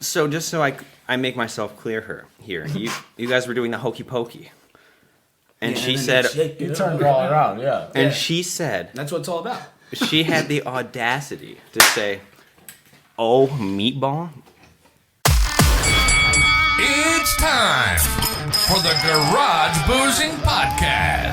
So just so I make myself clear here, you guys were doing the hokey pokey. And she said... You turned it all around, yeah. And she said... That's what it's all about. She had the audacity to say, "Oh, Meatball." It's time for the Garage Boozing Podcast.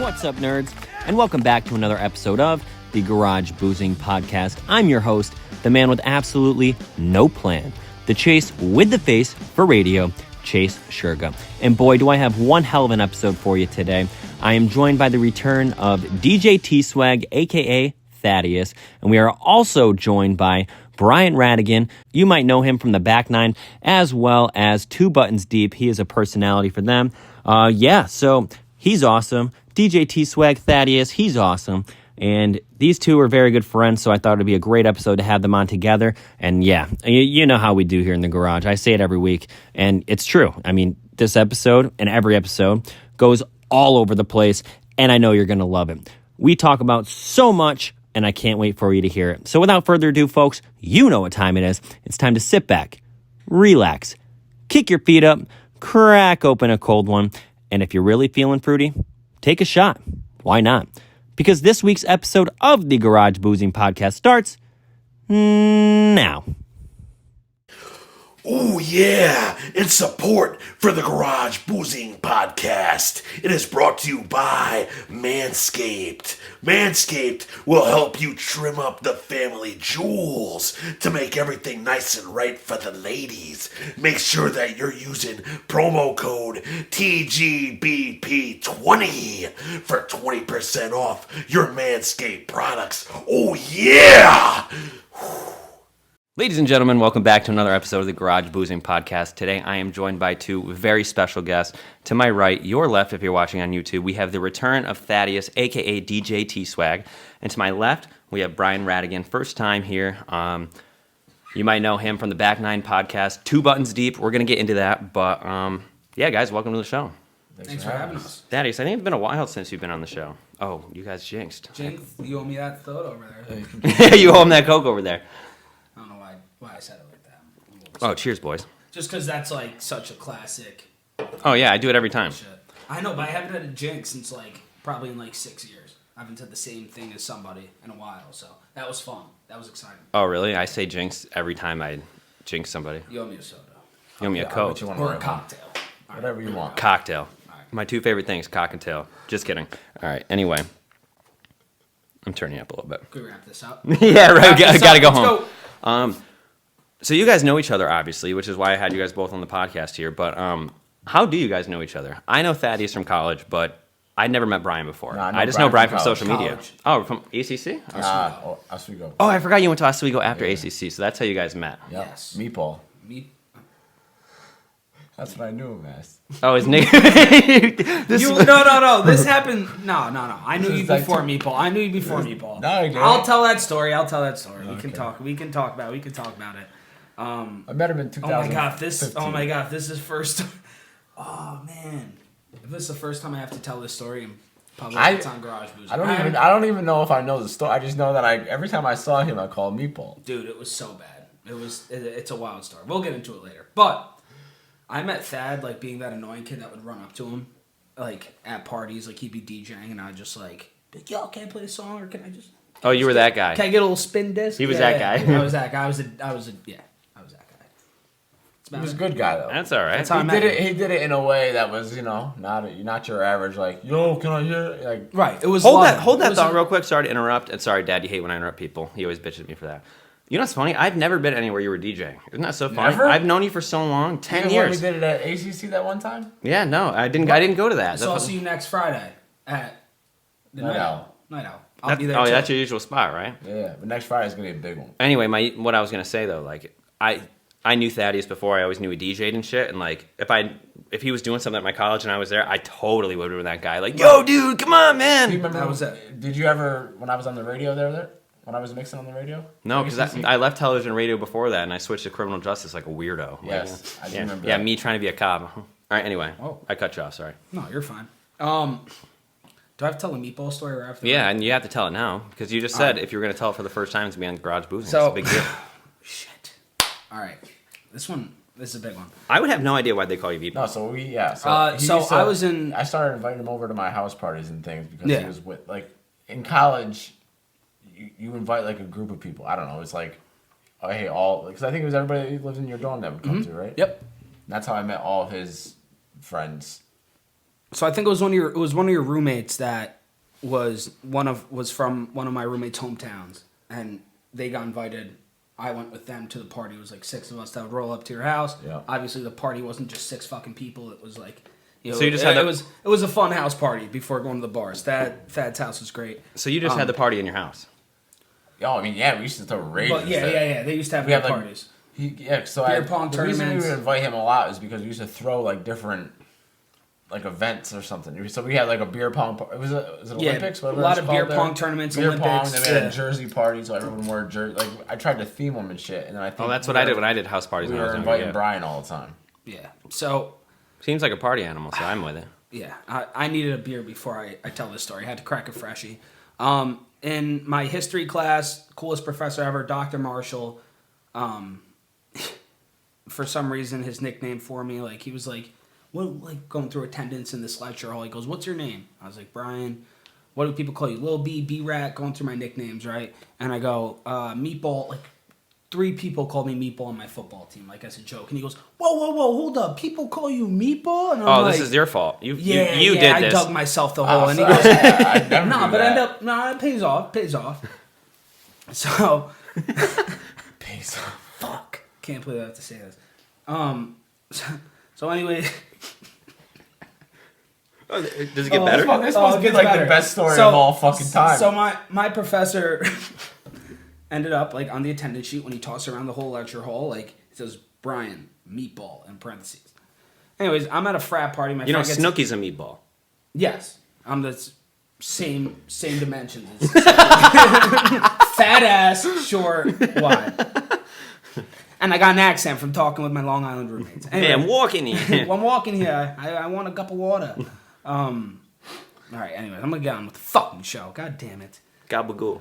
What's up, nerds? And welcome back to another episode of the Garage Boozing Podcast. I'm your host, the man with absolutely no plan, the Chase with the face for radio, Chase Shurga. And boy, do I have one hell of an episode for you today. I am joined by the return of DJTswag, aka Thaddeus, and we are also joined by Brian Radigan. You might know him from the Back9, as well as Two Buttons Deep. He is a personality for them. So he's awesome. DJTswag, Thaddeus, he's awesome. And these two are very good friends, so I thought it would be a great episode to have them on together. And yeah, you know how we do here in the garage. I say it every week, and it's true. I mean, this episode and every episode goes all over the place, and I know you're going to love it. We talk about so much, and I can't wait for you to hear it. So without further ado, folks, you know what time it is. It's time to sit back, relax, kick your feet up, crack open a cold one, and if you're really feeling fruity, take a shot. Why not? Because this week's episode of the Garage Boozing Podcast starts now. Oh yeah, in support for the Garage Boozing Podcast, it is brought to you by Manscaped. Manscaped will help you trim up the family jewels to make everything nice and right for the ladies. Make sure that you're using promo code TGBP20 for 20% off your Manscaped products. Oh yeah! Ladies and gentlemen, welcome back to another episode of the Garage Boozing Podcast. Today I am joined by two very special guests. To my right, your left, if you're watching on YouTube, we have the return of Thaddeus, a.k.a. DJTswag. And to my left, we have Brian Radigan, first time here. You might know him from the Back9 podcast, Two Buttons Deep. We're going to get into that. But yeah, guys, welcome to the show. Thanks for having us. Thaddeus, I think it's been a while since you've been on the show. Oh, you guys jinxed. You owe me that thought over there. You owe him that Coke over there. I don't know why I said it like that. Oh, cheers, boys. Just because that's like such a classic. Oh, yeah, I do it every time. Shit. I know, but I haven't had a jinx since probably in 6 years. I haven't said the same thing as somebody in a while, so that was fun. That was exciting. Oh, really? I say jinx every time I jinx somebody. You owe me a soda. You owe me a Coke. Or a cocktail. Whatever you want. Cocktail. My two favorite things, cock and tail. Just kidding. All right, anyway. I'm turning up a little bit. Could we wrap this up? Yeah, right. Gotta go home. So you guys know each other, obviously, which is why I had you guys both on the podcast here. But how do you guys know each other? I know Thaddeus from college, but I'd never met Brian before. No, I just know Brian from social media. Oh, from ACC? Oswego. Oh, I forgot you went to Oswego after ACC, so that's how you guys met. Yep. Yes. Meatball. That's what I knew him as. Oh, his name. No. This happened. No. I knew you before Meatball. No, I didn't. I'll tell that story. We Okay. can talk about it. I met him in 2015. Oh my god, this is first. Oh man, if this is the first time I have to tell this story in public, it's on Garage Boozing. I don't even know if I know the story. I just know that every time I saw him, I called Meatball. Dude, it was so bad. It's a wild story. We'll get into it later. But I met Thad, being that annoying kid that would run up to him, at parties, he'd be DJing, and I'd just yo, can I play a song, or can I just... Oh, you were that guy. Can I get a little spin disc? He was that guy. I was that guy. I was that guy. He was a good guy, though. That's all right. That's how I met him. He did it in a way that was, not your average, yo, can I hear it? Right. It was Hold that thought real quick. Sorry to interrupt. And sorry, Dad, you hate when I interrupt people. He always bitches at me for that. You know what's funny? I've never been anywhere you were DJing. Isn't that so funny? Never? I've known you for so long, 10 Even years. when we did it at ACC that one time? Yeah, no, I didn't go to that. So I'll see you next Friday at the Night Owl. I'll be there. That's your usual spot, right? Yeah, but next Friday is gonna be a big one. Anyway, what I was gonna say though, I knew Thaddeus before. I always knew he DJ'd and shit. And if he was doing something at my college and I was there, I totally would have been that guy. Yo, dude, come on, man. Do you remember? Did you ever, when I was on the radio there? When I was mixing on the radio? No, because I left television and radio before that, and I switched to criminal justice like a weirdo. Yes, I do remember that. Yeah, me trying to be a cop. All right, anyway. I cut you off, sorry. No, you're fine. Do I have to tell the meatball story or after? Yeah, and you have to tell it now because you just said if you were going to tell it for the first time, it's going to be on Garage Boozing. So, it's a big deal. Shit. All right. This is a big one. I would have no idea why they call you Meatball. No, so he I started inviting him over to my house parties and things because Yeah. he was with, like, in college, you invite, like, a group of people. I don't know. It's like, oh, hey, because I think it was everybody who lives in your dorm that would come to, right? Yep. And that's how I met all of his friends. So I think it was one of your roommates that was from one of my roommates' hometowns, and they got invited. I went with them to the party. It was like 6 of us that would roll up to your house. Yeah. Obviously, the party wasn't just 6 fucking people. It was like, So you just had it was a fun house party before going to the bars. Thad's house was great. So you just had the party in your house. Oh, I mean, yeah, we used to throw raves. But yeah. They used to have We had, like, parties. Beer pong the reason we tournaments. would invite him a lot is because we used to throw, like, different, like, events or something. So we had, like, a beer pong. Was it Olympics? A lot of beer pong tournaments, Beer Olympics. pong. Then we had a jersey party, so everyone wore a jersey. Like, I tried to theme them and shit. And then I think That's what I did when I did house parties we when I were was younger. inviting Yeah. Brian all the time. Yeah. So Seems like a party animal, so I'm with it. yeah, I needed a beer before I tell this story. I had to crack a freshie. In my history class, coolest professor ever, Dr. Marshall. For some reason, his nickname for me, like he was like, "What?" Like going through attendance in this lecture hall, he goes, "What's your name?" I was like, "Brian." What do people call you? Lil B, B-Rat, going through my nicknames, right? And I go, Meatball. Like 3 people called me Meatball on my football team, like as a joke. And he goes, "Whoa, hold up! People call you Meatball?" And I'm This is your fault. You did I this. dug myself the hole, and he goes, I never "Nah, do but that. it pays off." So, Pays off. fuck, can't believe I have to say this. So anyway, Does it get better? This must it be gets like better. the best story of all fucking time. So my professor ended up like on the attendance sheet when he tossed around the whole lecture hall, like it says Brian Meatball in parentheses. Anyways, I'm at a frat party. My You know, friend Snooki's a meatball. Yes, I'm the same dimensions. Fat ass, short, wide. And I got an accent from talking with my Long Island roommates. Anyway, Hey, I'm walking here. I'm walking here. I want a cup of water. All right, anyways, I'm going to get on with the fucking show. God damn it. Gabagool.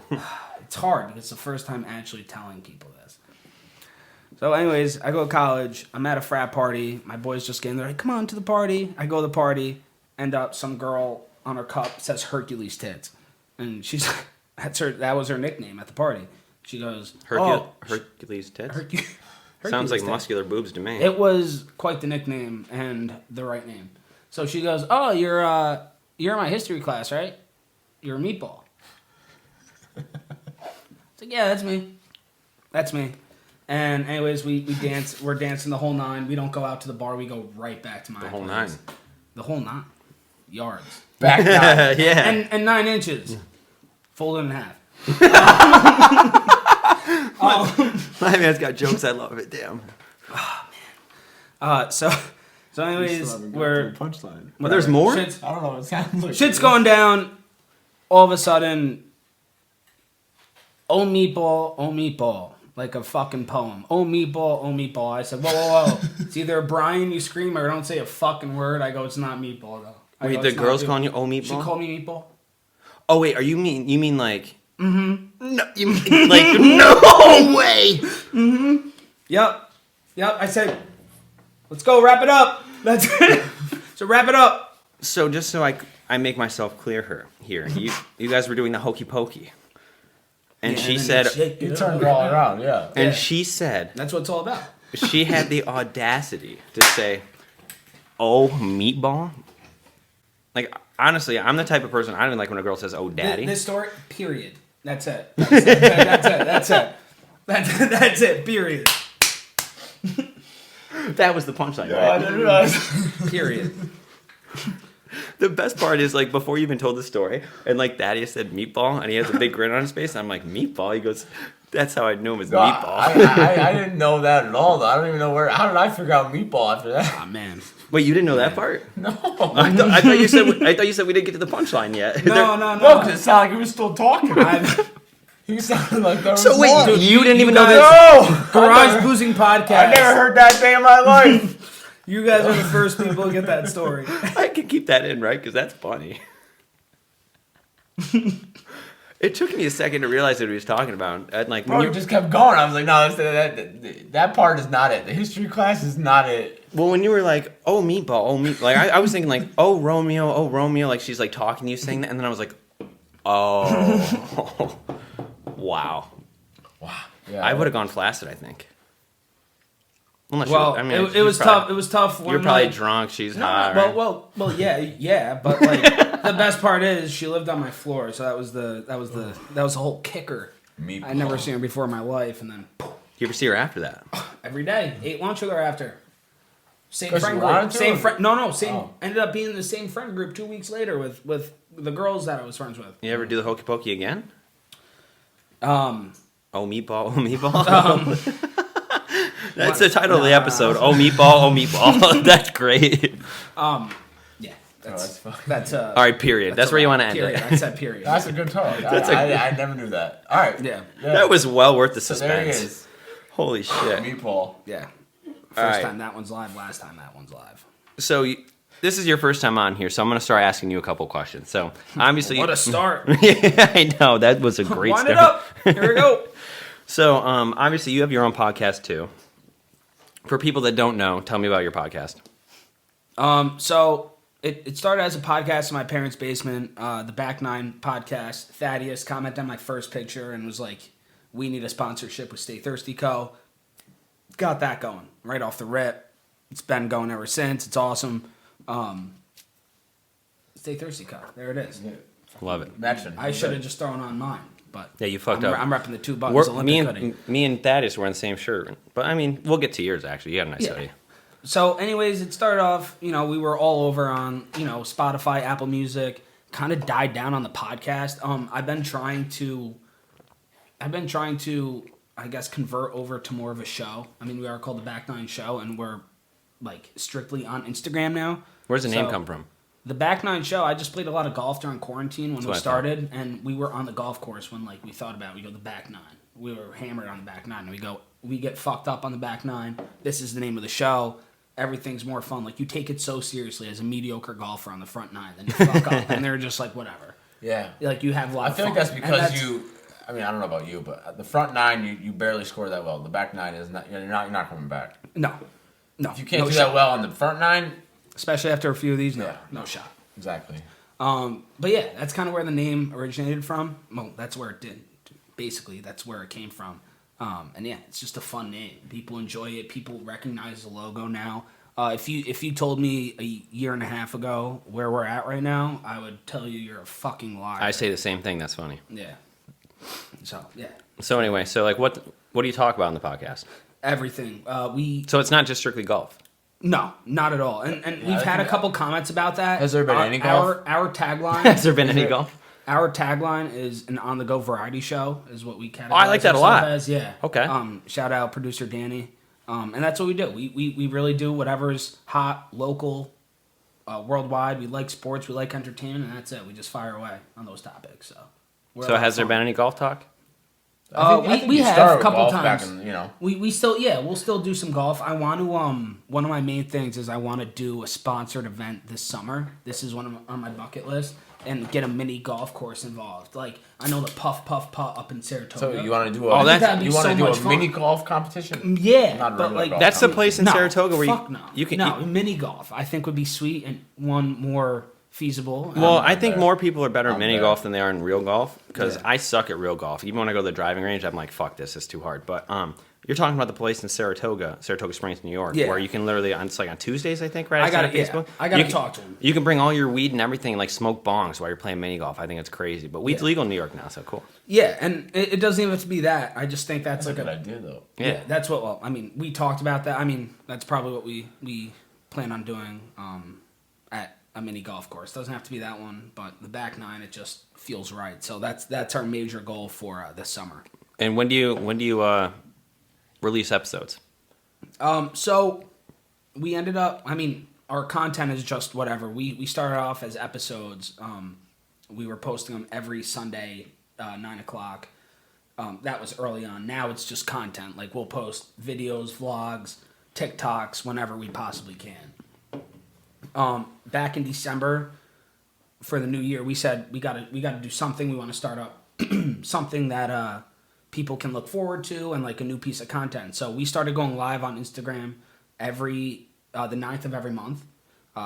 It's hard because it's the first time actually telling people this. So anyways, I go to college. I'm at a frat party. My boys just getting there. Like, come on to the party. I go to the party. End up, some girl on her cup says Hercules tits. And she's that was her nickname at the party. She goes, Hercules tits? Sounds like tits. muscular boobs to me. It was quite the nickname and the right name. So she goes, "Oh, you're in my history class, right? You're a meatball." It's like, "Yeah, that's me. That's me." And anyways, we dance. We're dancing the whole 9. We don't go out to the bar. We go right back to my The whole place. 9. The whole 9 yards. Back down. Yeah. And 9 inches, folded in half. My man's got jokes. I love it. Damn. So anyways, we're punchline. Well, there's more? shit's, I don't know. It sounds like shit's going down. All of a sudden, oh meatball, like a fucking poem. Oh meatball. I said, whoa. It's either Brian, you scream, or don't say a fucking word. I go, it's not meatball though. I Wait, go, the "It's not girl's meatball." calling you oh meatball? She called me meatball. Oh wait, you mean like? Mm-hmm. No, you mean like no way. Yep. I said, let's go wrap it up. That's it. So wrap it up. So just so I make myself clear here, you guys were doing the hokey pokey, and she said, You turned it all around, yeah. and Yeah. she said That's what it's all about. she had the audacity to say, "Oh meatball." Like honestly, I'm the type of person I don't even like when a girl says, "Oh daddy." This story, period. That's it. That's it. Period. That was the punchline, I right? didn't realize. Period. The best part is like before you even told the story, and like Thaddeus said meatball, and he has a big grin on his face, and I'm like meatball. He goes, "That's how I knew him as No, meatball." I didn't know that at all, though. I don't even know where. How did I figure out meatball after that? Oh man. Wait, you didn't know that part? No. I thought you said we didn't get to the punchline yet. No. No, because it sounded like he was still talking. He sounded like there was So wait, more. you didn't even you know guys- this? Garage Boozing Podcast. I never heard that day in my life. You guys are the first people to get that story. I can keep that in, right? Because that's funny. It took me a second to realize what he was talking about. And like, Bro, you just kept going. I was like, no, that part is not it. The history class is not it. well, when you were like, oh, Meatball, oh, Meat, like, I was thinking like, oh, Romeo, like she's like talking to you saying that. And then I was like, oh, wow. Yeah, I would have gone flaccid, I think. Unless Well, it was tough. It was tough. You're probably drunk. She's high. Right? Well, yeah. But like, the best part is she lived on my floor, so that was the whole kicker. Meatball. I'd never seen her before in my life, and then You ever see her after that? every day ate lunch with her after. Same 'Cause friend you wanted group. to, Same or- friend. No. Same. Oh. Ended up being in the same friend group 2 weeks later with the girls that I was friends with. You ever do the hokey pokey again? Um, Oh, Meatball, oh, Meatball. That's the title of the episode. Oh, Meatball. That's great. yeah. That's fun. That's All right, period. That's where you want to end period. it. I said period. That's a good talk. That's I never knew that. All right. Yeah. That was well worth the So there he suspense. is. Holy shit. Meatball. Yeah. First right. time that one's live. Last time that one's live. So this is your first time on here, so I'm going to start asking you a couple questions. So obviously, What a start. yeah, I know that was a great Wind start. it up. Here we go. So obviously, you have your own podcast too. For people that don't know, tell me about your podcast. So it started as a podcast in my parents' basement. The Back9 podcast. Thaddeus commented on my first picture and was like, "We need a sponsorship with Stay Thirsty Co." Got that going right off the rip. It's been going ever since. It's awesome. Stay Thirsty Co. There it is. Love it. Mention. I should have just thrown on mine, but Yeah, you fucked I'm, up. I'm repping the two buttons. Olympic Me and Thaddeus were in the same shirt, but I mean, we'll get to yours actually. You got a nice Yeah. hoodie. So, anyways, it started off, we were all over on, Spotify, Apple Music, kind of died down on the podcast. I've been trying to, I guess, convert over to more of a show. I mean, we are called the Back9 Show, and we're, like, strictly on Instagram now. Where's the name So, come from? The Back9 Show, I just played a lot of golf during quarantine when That's we what I started, and we were on the golf course when, like, we thought about it. We go, the Back9. We were hammered on the Back9, and we go, we get fucked up on the Back9. This is the name of the show. Everything's more fun. Like, you take it so seriously as a mediocre golfer on the front nine, then you fuck up, and they're just like, whatever. Yeah. Like, you have a lot I of feel fun. like that's And because I mean, I don't know about you, but at the front nine, you barely score that well. The back nine is not. You're not coming back. No. If you can't no do shot. that well on the front nine, Especially after a few of these, Yeah. no shot. exactly. But yeah, that's kind of where the name originated from. Well, that's where it did. Basically, that's where it came from. And yeah, it's just a fun name. People enjoy it. People recognize the logo now. If you told me a year and a half ago where we're at right now, I would tell you you're a fucking liar. I say the same thing. That's funny. Yeah. So yeah, So anyway, so like, what do you talk about in the podcast? everything. So it's not just strictly golf. No, not at all. And we've had a couple comments about that. Has there been any golf? Our tagline. Has there been any golf? Our tagline is an on-the-go variety show, is what we categorize I like that a ourselves lot. as. Yeah. Okay. Shout out producer Danny. And that's what we do. We really do whatever's hot, local, worldwide. We like sports, we like entertainment, and that's it. We just fire away on those topics. So. we're a So lot has of there fun. been any golf talk? I think We you have started a with couple golf times. Back in, We still we'll still do some golf. I want to one of my main things is I want to do a sponsored event this summer. This is on my bucket list, and get a mini golf course involved. Like I know the Puff up in Saratoga. So you want to do Oh, that's- that'd be you want so to do much a fun. mini golf competition? Yeah, Not a but regular like golf That's the competition. place in Saratoga where fuck you can. no mini golf. I think would be sweet and one more feasible. Well, I think there. more people are better at I'm mini there. golf than they are in real golf because Yeah. I suck at real golf. Even when I go to the driving range, I'm like, "Fuck this, it's too hard." But you're talking about the place in Saratoga Springs, New York, Yeah. where you can literally it's like on Tuesdays, I think, right? I said gotta on Facebook. I gotta You can- talk to him. You can bring all your weed and everything, like smoke bongs while you're playing mini golf. I think it's crazy, but weed's Yeah. legal in New York now, so cool. Yeah, and it doesn't even have to be that. I just think that's That's a like good idea, though. Yeah. that's what. Well, I mean, we talked about that. I mean, that's probably what we plan on doing at a mini golf course. Doesn't have to be that one, but the Back9 it just feels right. So that's our major goal for this summer. And when do you release episodes? So we ended up. I mean, our content is just whatever. We started off as episodes. We were posting them every Sunday, 9:00. That was early on. Now it's just content. Like we'll post videos, vlogs, TikToks whenever we possibly can. Back in December, for the new year, we said we gotta do something. We want to start up something that people can look forward to and like a new piece of content. So we started going live on Instagram every the 9th of every month.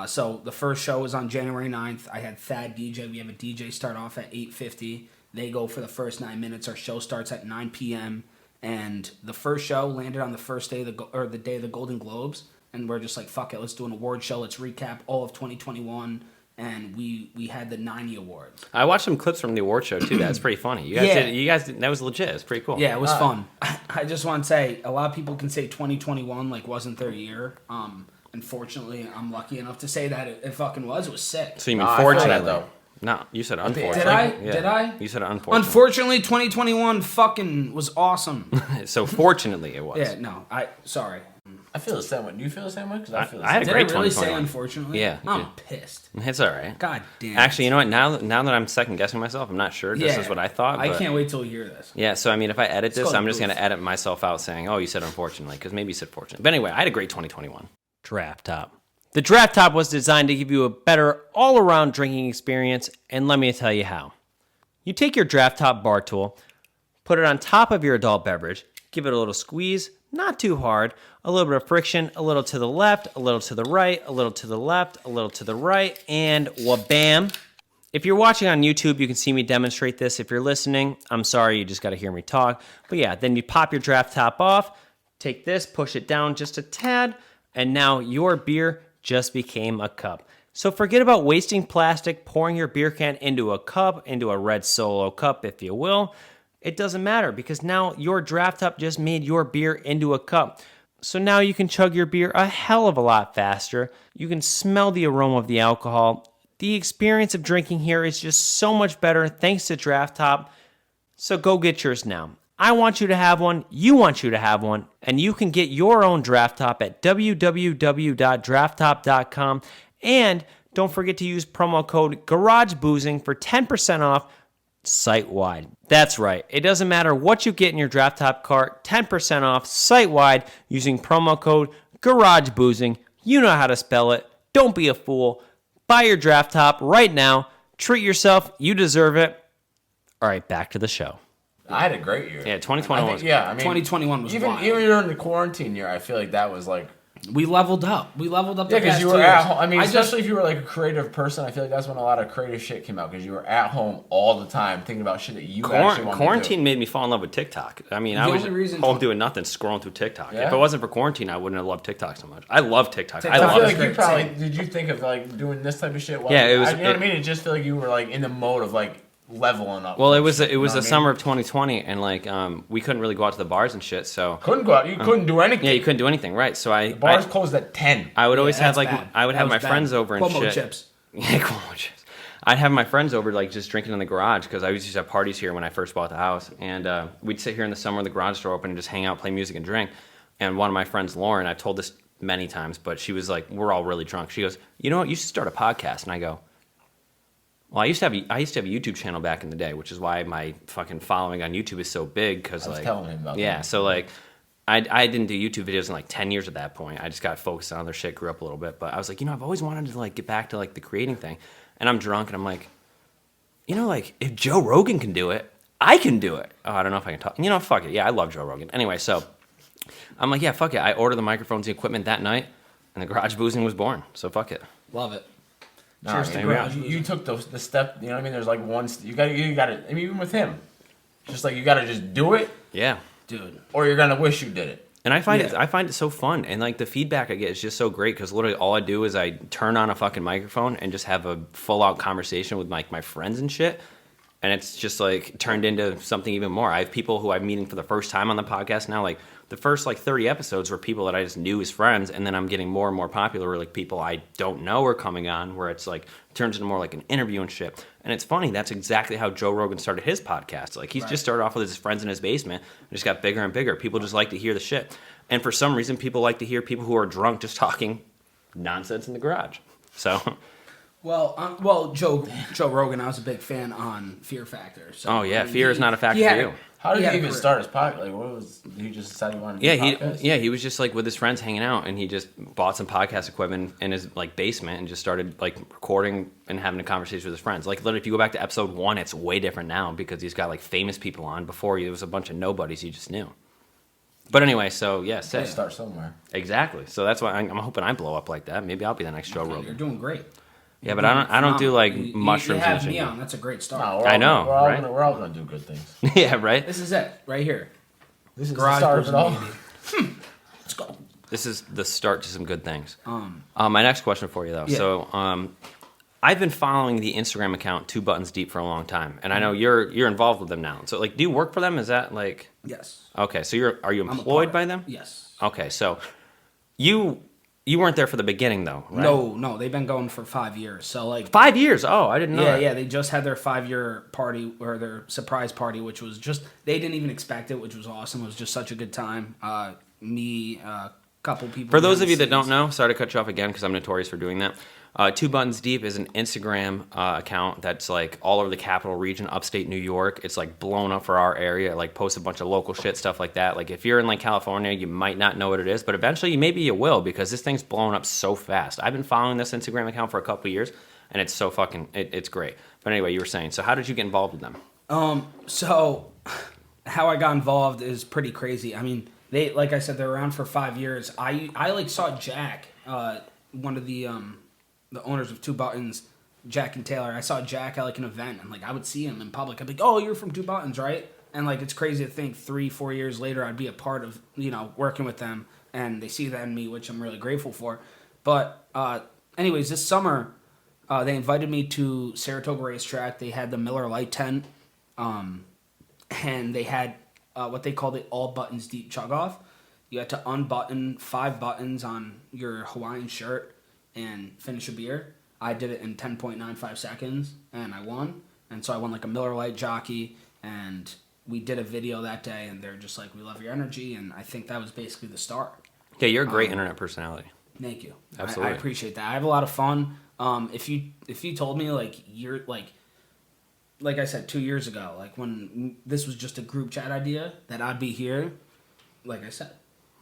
So the first show was on January 9th. I had Thad DJ. We have a DJ start off at 8:50. They go for the first 9 minutes. Our show starts at 9 p.m. And the first show landed on the first day of the day of the Golden Globes. And we're just like, fuck it, let's do an award show. Let's recap all of 2021. And we had the 90 awards. I watched some clips from the award show too. That's pretty funny. You guys did, that was legit. It's pretty cool. Yeah, it was fun. I just want to say, a lot of people can say 2021 like wasn't their year. Unfortunately, I'm lucky enough to say that it fucking was. It was sick. So you mean I feel fortunately? that, though. No, you said unfortunately. Did I? Yeah. Did I? You said unfortunately. Unfortunately, 2021 fucking was awesome. So fortunately, it was. Yeah, no, sorry. I feel the same way. Do you feel the same way? Because I feel the I had same a way. Did great I really say 2021. unfortunately? Yeah, you I'm did. pissed. It's all right. God damn. Actually, you know what? Now that I'm second guessing myself, I'm not sure. This is what I thought. I but- can't wait till you hear this. Yeah, so I mean, if I edit this, called I'm just proof. going to edit myself out saying, "Oh, you said unfortunately," because maybe you said fortunately. But anyway, I had a great 2021. Draft Top. The Draft Top was designed to give you a better all-around drinking experience, and let me tell you how. You take your Draft Top bar tool, put it on top of your adult beverage, give it a little squeeze, not too hard, a little bit of friction, a little to the left, a little to the right, a little to the left, a little to the right, and wha-bam. If you're watching on YouTube, you can see me demonstrate this. If you're listening, I'm sorry, you just got to hear me talk. But yeah, then you pop your Draft Top off, take this, push it down just a tad, and now your beer just became a cup. So forget about wasting plastic, pouring your beer can into a cup, into a red Solo cup, if you will. It doesn't matter because now your Draft Top just made your beer into a cup. So now you can chug your beer a hell of a lot faster. You can smell the aroma of the alcohol. The experience of drinking here is just so much better thanks to Draft Top. So go get yours now. I want you to have one, you want you to have one, and you can get your own Draft Top at www.drafttop.com. And don't forget to use promo code GarageBoozing for 10% off site-wide. That's right. It doesn't matter what you get in your Draft Top cart, 10% off site-wide using promo code GarageBoozing. You know how to spell it. Don't be a fool. Buy your Draft Top right now. Treat yourself. You deserve it. All right, back to the show. I had a great year. Yeah, 2021 was. Yeah, I mean, 2021 was even wild. during the quarantine year, I feel like that was like. We leveled up. The Yeah, because past you 2 were years. at home. I mean, just- especially if you were like a creative person, I feel like that's when a lot of creative shit came out because you were at home all the time thinking about shit that you actually wanted to do. Quarantine made me fall in love with TikTok. I mean, I was only reason- home doing nothing, scrolling through TikTok. Yeah? If it wasn't for quarantine, I wouldn't have loved TikTok so much. I love TikTok. I I love feel it. like you Great. probably Same. did. You think of like doing this type of shit? While Yeah, it was- You know what I mean? It just feel like you were like in the mode of like leveling up. Well, it from was shit, it was you know the what I summer mean? of 2020, and like we couldn't really go out to the bars and shit. So Couldn't go out. You couldn't do anything. yeah, you couldn't do anything, right? So Bars closed at 10. I would always have that's like bad. I would That have my was bad. friends over and Cuomo shit. chips. Yeah, Cuomo chips. I'd have my friends over like just drinking in the garage because I used to have parties here when I first bought the house, and we'd sit here in the summer with the garage door open and just hang out, play music, and drink. And one of my friends, Lauren, I've told this many times, but she was like, we're all really drunk. She goes, you know what? You should start a podcast. And I go, well, I used to have a YouTube channel back in the day, which is why my fucking following on YouTube is so big. Because I was like, telling him about yeah, that. so like, I didn't do YouTube videos in like 10 years at that point. I just got focused on other shit, grew up a little bit. But I was like, I've always wanted to like get back to like the creating thing. And I'm drunk, and I'm like, like if Joe Rogan can do it, I can do it. Oh, I don't know if I can talk. Fuck it. Yeah, I love Joe Rogan. Anyway, so I'm like, yeah, fuck it. I ordered the microphones, the equipment that night, and the Garage Boozing was born. So fuck it. Love it. Nah, Cheers I to mean, garage you took the step. You know what I mean? There's like one. You got to. I mean, even with him, just like you got to just do it, Yeah. Dude. or you're gonna wish you did it. And I find it so fun, and like the feedback I get is just so great because literally all I do is I turn on a fucking microphone and just have a full out conversation with like my friends and shit, and it's just like turned into something even more. I have people who I'm meeting for the first time on the podcast now. Like the first like 30 episodes were people that I just knew as friends, and then I'm getting more and more popular where like people I don't know are coming on, where it's like turns into more like an interview and shit. And it's funny, that's exactly how Joe Rogan started his podcast. Like he's just started off with his friends in his basement and just got bigger and bigger. People just like to hear the shit. And for some reason, people like to hear people who are drunk just talking nonsense in the garage. So, Well, Joe Rogan, I was a big fan on Fear Factor. So, oh yeah, I mean, fear is not a factor he for had you. How did He he had a even career. start his podcast? Like, what was he just decided he wanted to do a podcast? He was just like with his friends hanging out, and he just bought some podcast equipment in his like basement and just started like recording and having a conversation with his friends. Like literally, if you go back to episode 1, it's way different now because he's got like famous people on. Before it was a bunch of nobodies you just knew. But anyway, so yeah, Gotta start somewhere. exactly. So that's why I'm hoping I blow up like that. Maybe I'll be the next Joe You're Rogan. doing great. Yeah, but I don't do like You mushrooms have and me shit. on. That's a great start. No, I know, We're all, right? we're all gonna do good things. Yeah, right. This is it right here. This is the Garage start of it all. Boozing, Let's go. This is the start to some good things. My next question for you though. Yeah. So I've been following the Instagram account 2 Buttons Deep for a long time, and I know you're involved with them now. So like, do you work for them? Is that like Yes. okay? So are you I'm a employed part. by them? Yes. Okay, so you weren't there for the beginning though, right? No, they've been going for 5 years. So like 5 years. Oh, I didn't know. yeah, that. yeah, they just had their 5-year party or their surprise party, which was just they didn't even expect it, which was awesome. It was just such a good time. Me, a couple people. For those of behind you the that don't scenes. know, sorry to cut you off again because I'm notorious for doing that. 2 Buttons Deep is an Instagram account that's like all over the capital region, upstate New York. It's like blown up for our area. It, like posts a bunch of local shit, stuff like that. Like if you're in like California, you might not know what it is, but eventually maybe you will because this thing's blown up so fast. I've been following this Instagram account for a couple of years, and it's so fucking it's great. But anyway, you were saying, so how did you get involved with them? So how I got involved is pretty crazy. I mean, they like I said, they're around for 5 years. I like saw Jack, one of the owners of 2 Buttons, Jack and Taylor. I saw Jack at like an event, and like I would see him in public. I'd be like, "Oh, you're from 2 Buttons, right?" And like it's crazy to think 3-4 years later I'd be a part of working with them, and they see that in me, which I'm really grateful for. But anyways, this summer they invited me to Saratoga Racetrack. They had the Miller Lite tent, and they had what they called it all buttons deep chug off. You had to unbutton 5 buttons on your Hawaiian shirt and finish a beer. I did it in 10.95 seconds, and I won. And so I won like a Miller Lite jockey, and we did a video that day, and they're just like, "We love your energy," and I think that was basically the start. Yeah, you're a great internet personality. Thank you. Absolutely. I appreciate that. I have a lot of fun. If you told me like you're like I said 2 years ago, like when this was just a group chat idea, that I'd be here, like I said,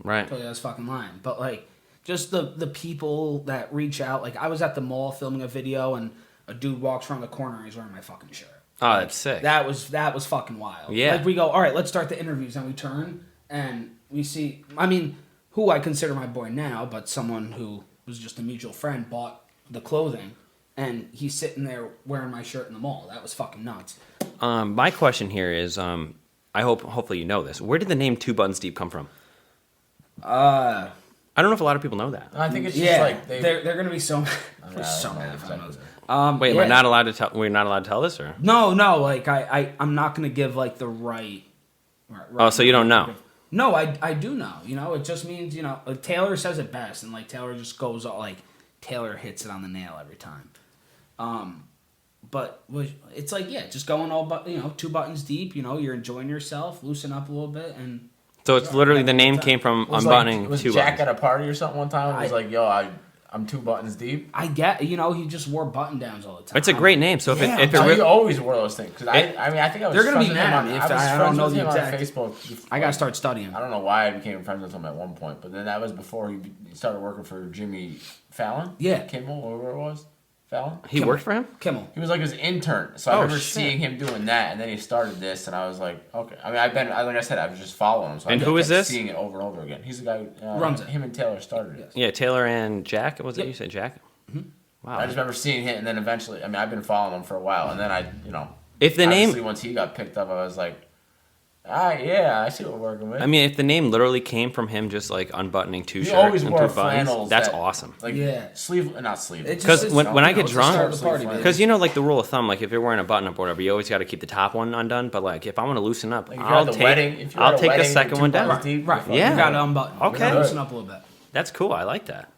Right. totally I was fucking lying. But like just the people that reach out, like I was at the mall filming a video, and a dude walks around the corner and he's wearing my fucking shirt. Oh, that's sick. That was fucking wild. Yeah. Like we go, all right, let's start the interviews, and we turn and we see. I mean, who I consider my boy now, but someone who was just a mutual friend bought the clothing, and he's sitting there wearing my shirt in the mall. That was fucking nuts. My question here is, hopefully you know this. Where did the name 2 Buttons Deep come from? I don't know if a lot of people know that. I think it's just Yeah, like they're gonna be so I they're so don't know mad if I exactly. know this. Wait, yeah. am I not allowed to tell? We're not allowed to tell this, or? No, like I'm not gonna give like the right. Oh, so you don't know? No, I do know. It just means like Taylor says it best, and like Taylor just goes all like Taylor hits it on the nail every time. But it's like just going all 2 buttons deep. You're enjoying yourself, loosen up a little bit, and So it's literally the name came from Was unbuttoning was 2 Jack buttons. at a party or something one time? He was like, "Yo, I'm 2 buttons deep." I get he just wore button downs all the time. It's a great name. So Yeah, if it So really, you always wore those things. Cause I think I was. They're gonna friends be with him mad at on- me if I was I don't friends know with the him exact- on Facebook. I gotta start studying. I don't know why I became friends with him at one point, but then that was before he started working for Jimmy Fallon. Yeah. Kimmel, whatever it was. Fallon. he worked for him. Kimmel. He was like his intern, so I Oh, remember shit. seeing him doing that, and then he started this, and I was like, okay. I mean, like I said, I was just following him, so And I who kept is this? Seeing it over and over again. He's the guy who Runs it. Him and Taylor started it. Yeah, Taylor and Jack. Was it Yep. you said Jack? Wow. I just remember seeing it, and then eventually, I mean, I've been following him for a while, and then If the name, obviously once he got picked up, I was like, yeah, I see what we're working with. I mean, if the name literally came from him just like unbuttoning 2 he shirts always and wore 2 buttons, flannels. that's that- awesome. Like Yeah. not sleeve. It just 'Cause is- when I get it's the drunk- start of the party, baby. Because like the rule of thumb, like if you're wearing a button up or whatever, you always got to keep the top one undone. But like if I want to loosen up, Like, if you're I'll at the take wedding, if you're I'll at a take the wedding, second you're one 2 down. buttons deep, Right. Yeah. You gotta unbutton. Okay. You gotta loosen up a little bit. That's cool. I like that.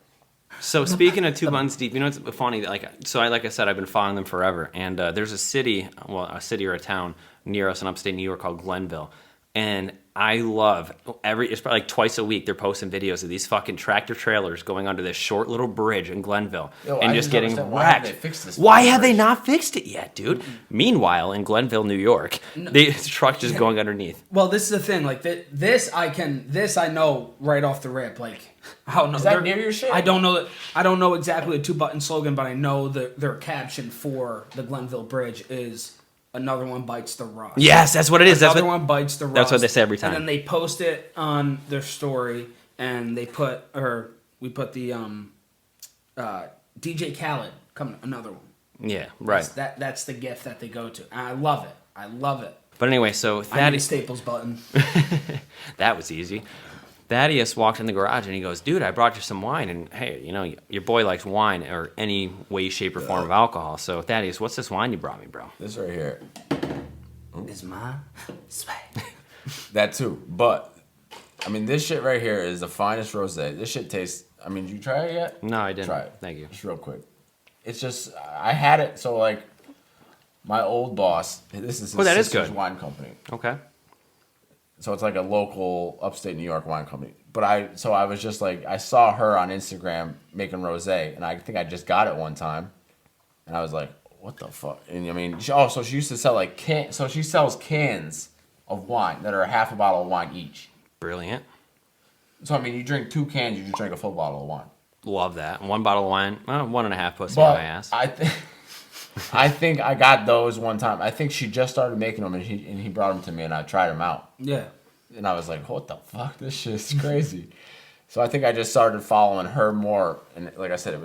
So speaking of 2 buttons deep, it's funny. Like I said, I've been following them forever. And there's a city or a town near us in upstate New York called Glenville. And I love it's probably like twice a week they're posting videos of these fucking tractor trailers going under this short little bridge in Glenville and just getting wrecked. Why haven't they fixed this? Why have they not fixed it yet, dude? Meanwhile, in Glenville, New York, the truck just going underneath. Well, this is the thing. Like this I know right off the rip. Like I don't know. Is that near your shit? I don't know. I don't know exactly the 2-button slogan, but I know that their caption for the Glenville Bridge is "Another one bites the rust." Yes, that's what it is. Another one bites the rust. That's what they say every time. And then they post it on their story, and we put the DJ Khaled coming. Another one. Yeah, right. That's the gift that they go to. And I love it. I love it. But anyway, so I need a Staples button. That was easy. Thaddeus walked in the garage and he goes, dude, I brought you some wine. And hey, you know, your boy likes wine or any way, shape, or form of alcohol. So, Thaddeus, what's this wine you brought me, bro? This right here. Is my swag. That too. But, I mean, this shit right here is the finest rosé. This shit tastes, I mean, did you try it yet? No, I didn't. Try it. Thank you. Just real quick. It's just, I had it, so like, my old boss, this is his that is sister's good. wine company. Okay. So it's like a local upstate New York wine company. But I was just like, I saw her on Instagram making rosé, and I think I just got it one time, and I was like, what the fuck? And I mean, so she used to sell like so she sells cans of wine that are half a bottle of wine each. Brilliant. So I mean, you drink 2 cans, you just drink a full bottle of wine. Love that. 1 bottle of wine, well, 1.5 pussy But on my ass. I think I got those one time. I think she just started making them, and he brought them to me, and I tried them out. Yeah. And I was like, what the fuck? This shit's crazy. So I think I just started following her more. And like I said,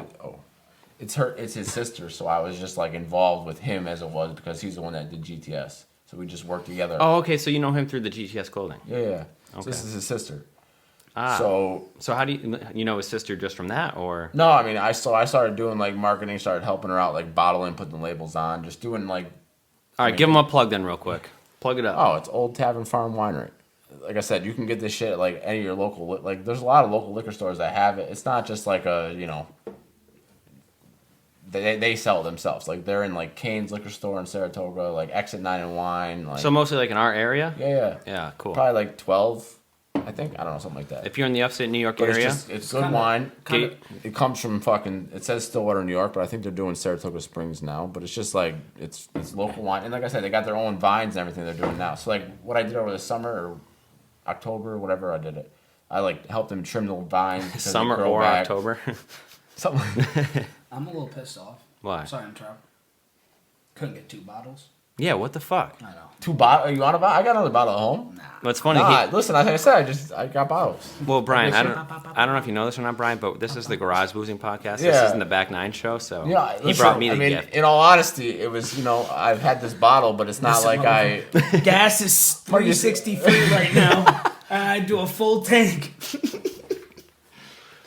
it's his sister. So I was just like involved with him as it was because he's the one that did GTS. So we just worked together. Oh, okay. So you know him through the GTS clothing. Yeah. Okay. So this is his sister. Ah. So how do you know his sister just from that, or? no, I mean, I started doing like marketing, started helping her out, like bottling, putting the labels on, just doing like. All right, give him a plug then, real quick. Plug it up. Oh, it's Old Tavern Farm Winery. Like I said, you can get this shit at like any of your local, like there's a lot of local liquor stores that have it. It's not just like a, you know, they sell it themselves. Like they're in like Kane's liquor store in Saratoga, like Exit 9 and Wine. Like, So mostly like in our area? yeah. Yeah, cool. Probably like 12, I think. I don't know, something like that. If you're in the upstate New York But area, it's good wine. kinda- It comes from fucking, it says Stillwater, New York, but I think they're doing Saratoga Springs now. But it's just like, it's local wine. And like I said, they got their own vines and everything they're doing now. So like what I did over the summer or October, whatever I did it, I like helped them trim the vines. because they summer grow or back. October. Something like that. I'm a little pissed off. Why? Sorry, I'm trapped. Couldn't get 2 bottles. Yeah, what the fuck? I know. 2 bottles? You want a bottle? I got another bottle at home. Nah. What's funny? Nah, listen, like I said, I got bottles. Well, Brian, I Listen. don't know if you know this or not, Brian, but this is the Garage Boozing podcast. This Yeah. isn't the Back9 show, so Yeah, he brought me the I mean, gift. in all honesty, it was, you know, I've had this bottle, but it's not like I. Gas is 363 right now. And I do a full tank.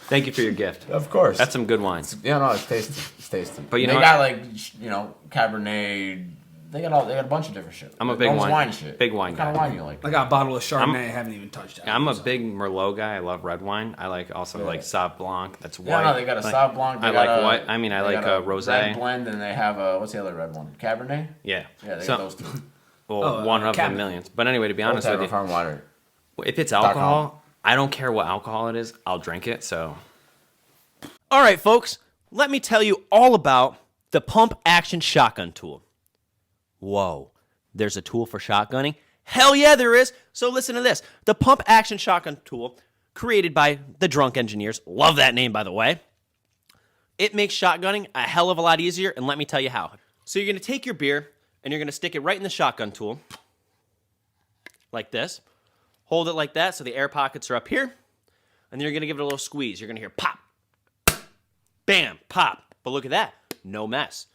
Thank you for your gift. Of course. That's some good wine. Yeah, no, it's tasty. It's tasty. But you they know got like, you know, Cabernet. They got a bunch of different shit. I'm a Like, big almost wine- shit. big wine What kind of guy. wine you like? I got a bottle of Chardonnay I haven't even touched. I'm a big Merlot guy. I love red wine. I like also like Sauv Blanc. That's white. Yeah, no, they got a Like- Sauv Blanc. They I got like a- white. I mean, I they like got a rosé. red blend, and they have a what's the other red one? Cabernet. Yeah. Yeah, they So- got those two. Well, one of the Cabernet. millions. But anyway, to be Old honest with Tavern you, Farm Winery. if it's .com. alcohol, I don't care what alcohol it is. I'll drink it. So All right, folks, let me tell you all about the Pump Action Shotgun Tool. Whoa, there's a tool for shotgunning? Hell yeah, there is. So listen to this. The Pump Action Shotgun Tool, created by the Drunk Engineers. Love that name, by the way. It makes shotgunning a hell of a lot easier, and let me tell you how. So you're going to take your beer, and you're going to stick it right in the shotgun tool, like this. Hold it like that so the air pockets are up here, and then you're going to give it a little squeeze. You're going to hear pop, bam, pop. But look at that. No mess.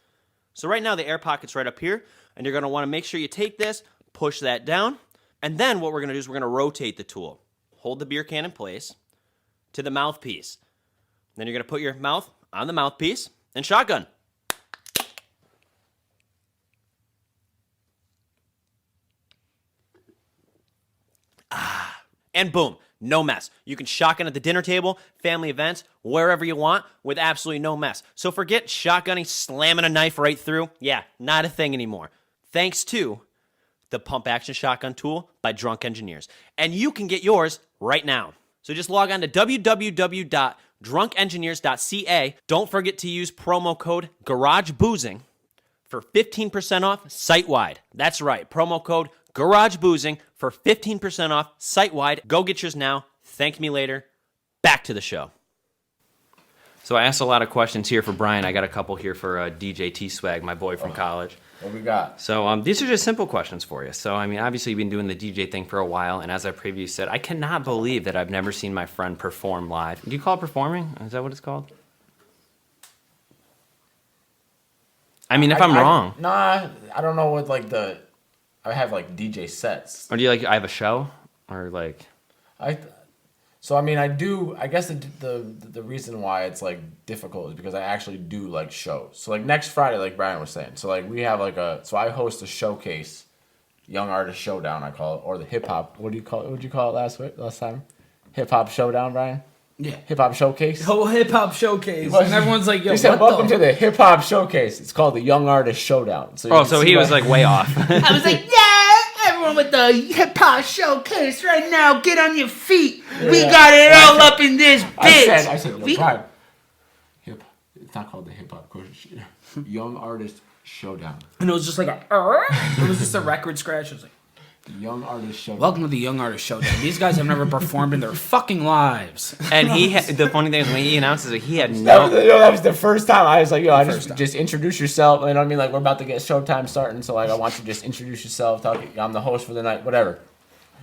So right now the air pocket's right up here, and you're going to want to make sure you take this, push that down, and then what we're going to do is we're going to rotate the tool. Hold the beer can in place to the mouthpiece. Then you're going to put your mouth on the mouthpiece and shotgun. And boom, no mess. You can shotgun at the dinner table, family events, wherever you want with absolutely no mess. So forget shotgunning, slamming a knife right through. Yeah, not a thing anymore. Thanks to the pump action shotgun tool by Drunk Engineers. And you can get yours right now. So just log on to www.drunkengineers.ca. Don't forget to use promo code GarageBoozing for 15% off site-wide. That's right, promo code GarageBoozing for 15% off site-wide. Go get yours now. Thank me later. Back to the show. So I asked a lot of questions here for Brian. I got a couple here for DJTswag, my boy from college. What we got? So these are just simple questions for you. So, I mean, obviously you've been doing the DJ thing for a while, and as I previously said, I cannot believe that I've never seen my friend perform live. Do you call it performing? Is that what it's called? I mean, if I'm wrong. Nah, I don't know what I have like DJ sets. Or do you I have a show? Or like... So I mean, I do. I guess the reason why it's like difficult is because I actually do like shows. So like next Friday, like Brian was saying. So like we have so I host a showcase, Young Artist Showdown I call it, or the hip hop. What do you call it? What did you call it last time? Hip hop showdown, Brian. Yeah. Hip hop showcase. Whole hip hop showcase, and everyone's like, "Yo, he said, what welcome to the hip hop showcase." It's called the Young Artist Showdown. So he was like way off. I was like, "Yeah, everyone with the hip hop showcase right now, get on your feet. Yeah. We got it all up in this bitch." I said, yo, Brian, it's not called the hip hop Young Artist Showdown. And it was just like it was just a record scratch. It was like, Young Artist Showdown. "Welcome to the Young Artist Showdown." These guys have never performed in their fucking lives. And the funny thing is when he announced it, he had that was the first time I was like, yo, just introduce yourself. You know what I mean? Like, we're about to get showtime starting, so like I want you to just introduce yourself. I'm the host for the night, whatever.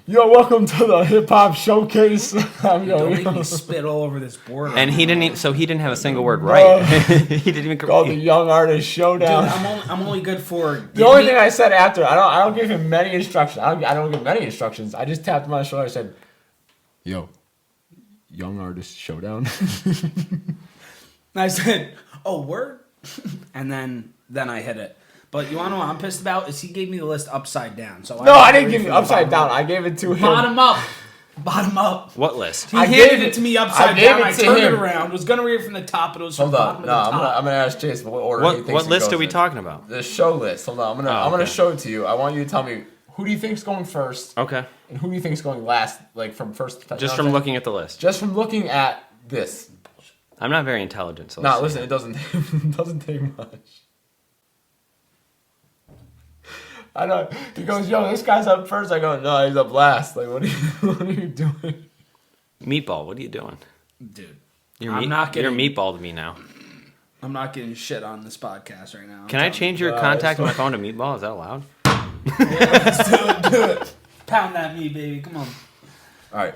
Yo, welcome to the hip hop showcase. Don't make me spit all over this board. And he didn't have a single word right. He didn't even called the Young Artist Showdown. Dude, I'm only good for the only thing I said after. I don't give him many instructions. I don't give many instructions. I just tapped him on the shoulder. I said, "Yo, Young Artist Showdown." I said, "Oh, word," and then I hit it. But you want to know what I'm pissed about? Is he gave me the list upside down. So I didn't give you upside down. I gave it to him. Bottom up. Bottom up. What list? He handed it to me upside down. I turned it around. Was gonna read it from the top, but it was from the bottom of the top. I'm gonna ask Chase what order he thinks What list goes are we in. talking about? The show list. Hold on. I'm gonna show it to you. I want you to tell me who do you think's going first. Okay. And who do you think's going last? Like from first. Just from looking at the list. Just from looking at this. I'm not very intelligent, so listen. It doesn't take much. I know. He goes, "Yo, this guy's up first." I go, "No, he's up last." Like, what are you doing? Meatball, what are you doing? Dude, You're Meatball to me now. I'm not getting shit on this podcast right now. Can I change your contact on my phone to Meatball? Is that allowed? Let's do it. Pound that meat, baby. Come on. All right.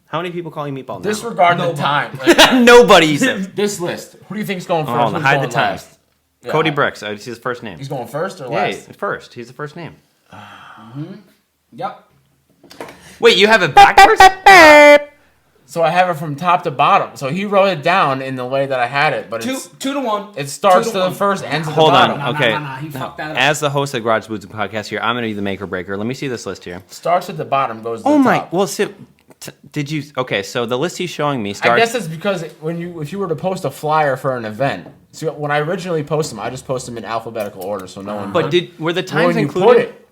How many people call you Meatball now? Disregard the time. Like, nobody says. This list. Who do you think's going first? Hold on, hide the time. Last? Yeah, Cody Bricks. I see his first name. He's going first or Yeah, last? first. He's the first name. Yep. Wait, you have it backwards? So I have it from top to bottom. So he wrote it down in the way that I had it, but it's 2-1. It starts to the first, ends at the Hold bottom. on. Okay. Nah, he fucked that up. As the host of the Garage Boozing podcast here, I'm going to be the make or breaker. Let me see this list here. Starts at the bottom, goes to the Oh my! top. Well, did you? Okay, so the list he's showing me starts. I guess it's because if you were to post a flyer for an event, so when I originally post them, I just post them in alphabetical order, so no one. But were the times when included? you put it,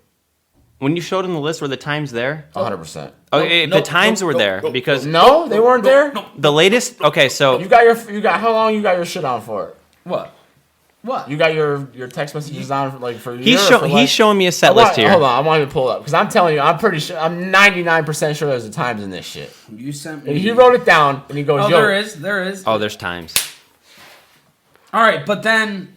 When you showed him the list, were the times there? 100%. Okay, if the times were there because No, they weren't there. the latest. Okay, so You got how long you got your shit on for it? What? You got your text messages on for a year. he's showing me a set list here. Hold on, I want you to pull it up because I'm telling you, I'm pretty sure, I'm 99% sure there's the times in this shit. You sent And me. he wrote it down and he goes, Oh, "Yo, there is. Oh, there's times. All right, but then,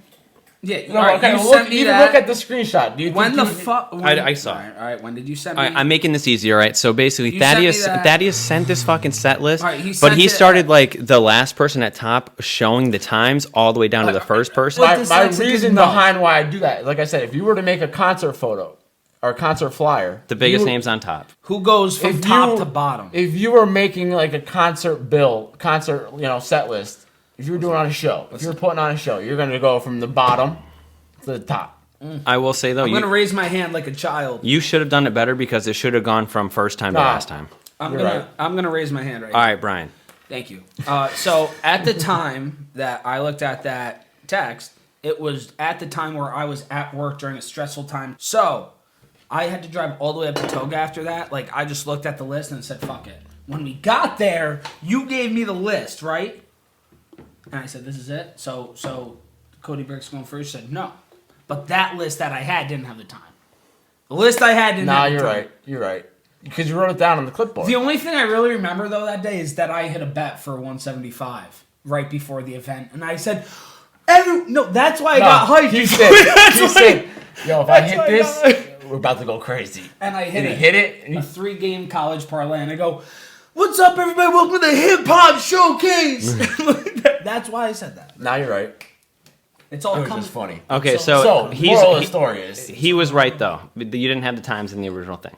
yeah. no, all right, okay, you well, sent me that. look at the screenshot. Do you When think the fuck? I saw All it. right, when did you send me? All right, I'm making this easier, right? So basically, You sent me Thaddeus that. Thaddeus sent this fucking set list, All right, he but sent he it started at- like the last person at top showing the times all the way down to the first person. What my dyslexic reason is no. behind why I do that, like I said, if you were to make a concert photo or a concert flyer, The biggest you- names on top. Who goes from if top you- to bottom? If you were making like a concert set list, if you were doing on a show, if you were putting on a show, you're gonna go from the bottom to the top. I will say though, I'm gonna raise my hand like a child. you should have done it better because it should have gone from first time to Nah. last time. I'm You're gonna right. I'm gonna raise my hand right All now. right, Brian. Thank you. So at the time that I looked at that text, it was at the time where I was at work during a stressful time. So I had to drive all the way up to Toga after that. Like, I just looked at the list and said, fuck it. When we got there, you gave me the list, right? And I said, this is it? So Cody Brick's going first? Said, no. But that list that I had didn't have the time. The list I had didn't have the time. Nah, you're right. Because you wrote it down on the clipboard. The only thing I really remember, though, that day is that I hit a bet for 175 right before the event. And I said, that's why I got hyped. He said, yo, if I hit this, we're about to go crazy. And I hit and it. He hit it. A 3-game college parlay. And I go, what's up, everybody? Welcome to the Hip Hop Showcase. That's why I said that. Now you're right. It's all It was coming. just funny. Okay, So, moral of the story is... he was right, though. You didn't have the times in the original thing.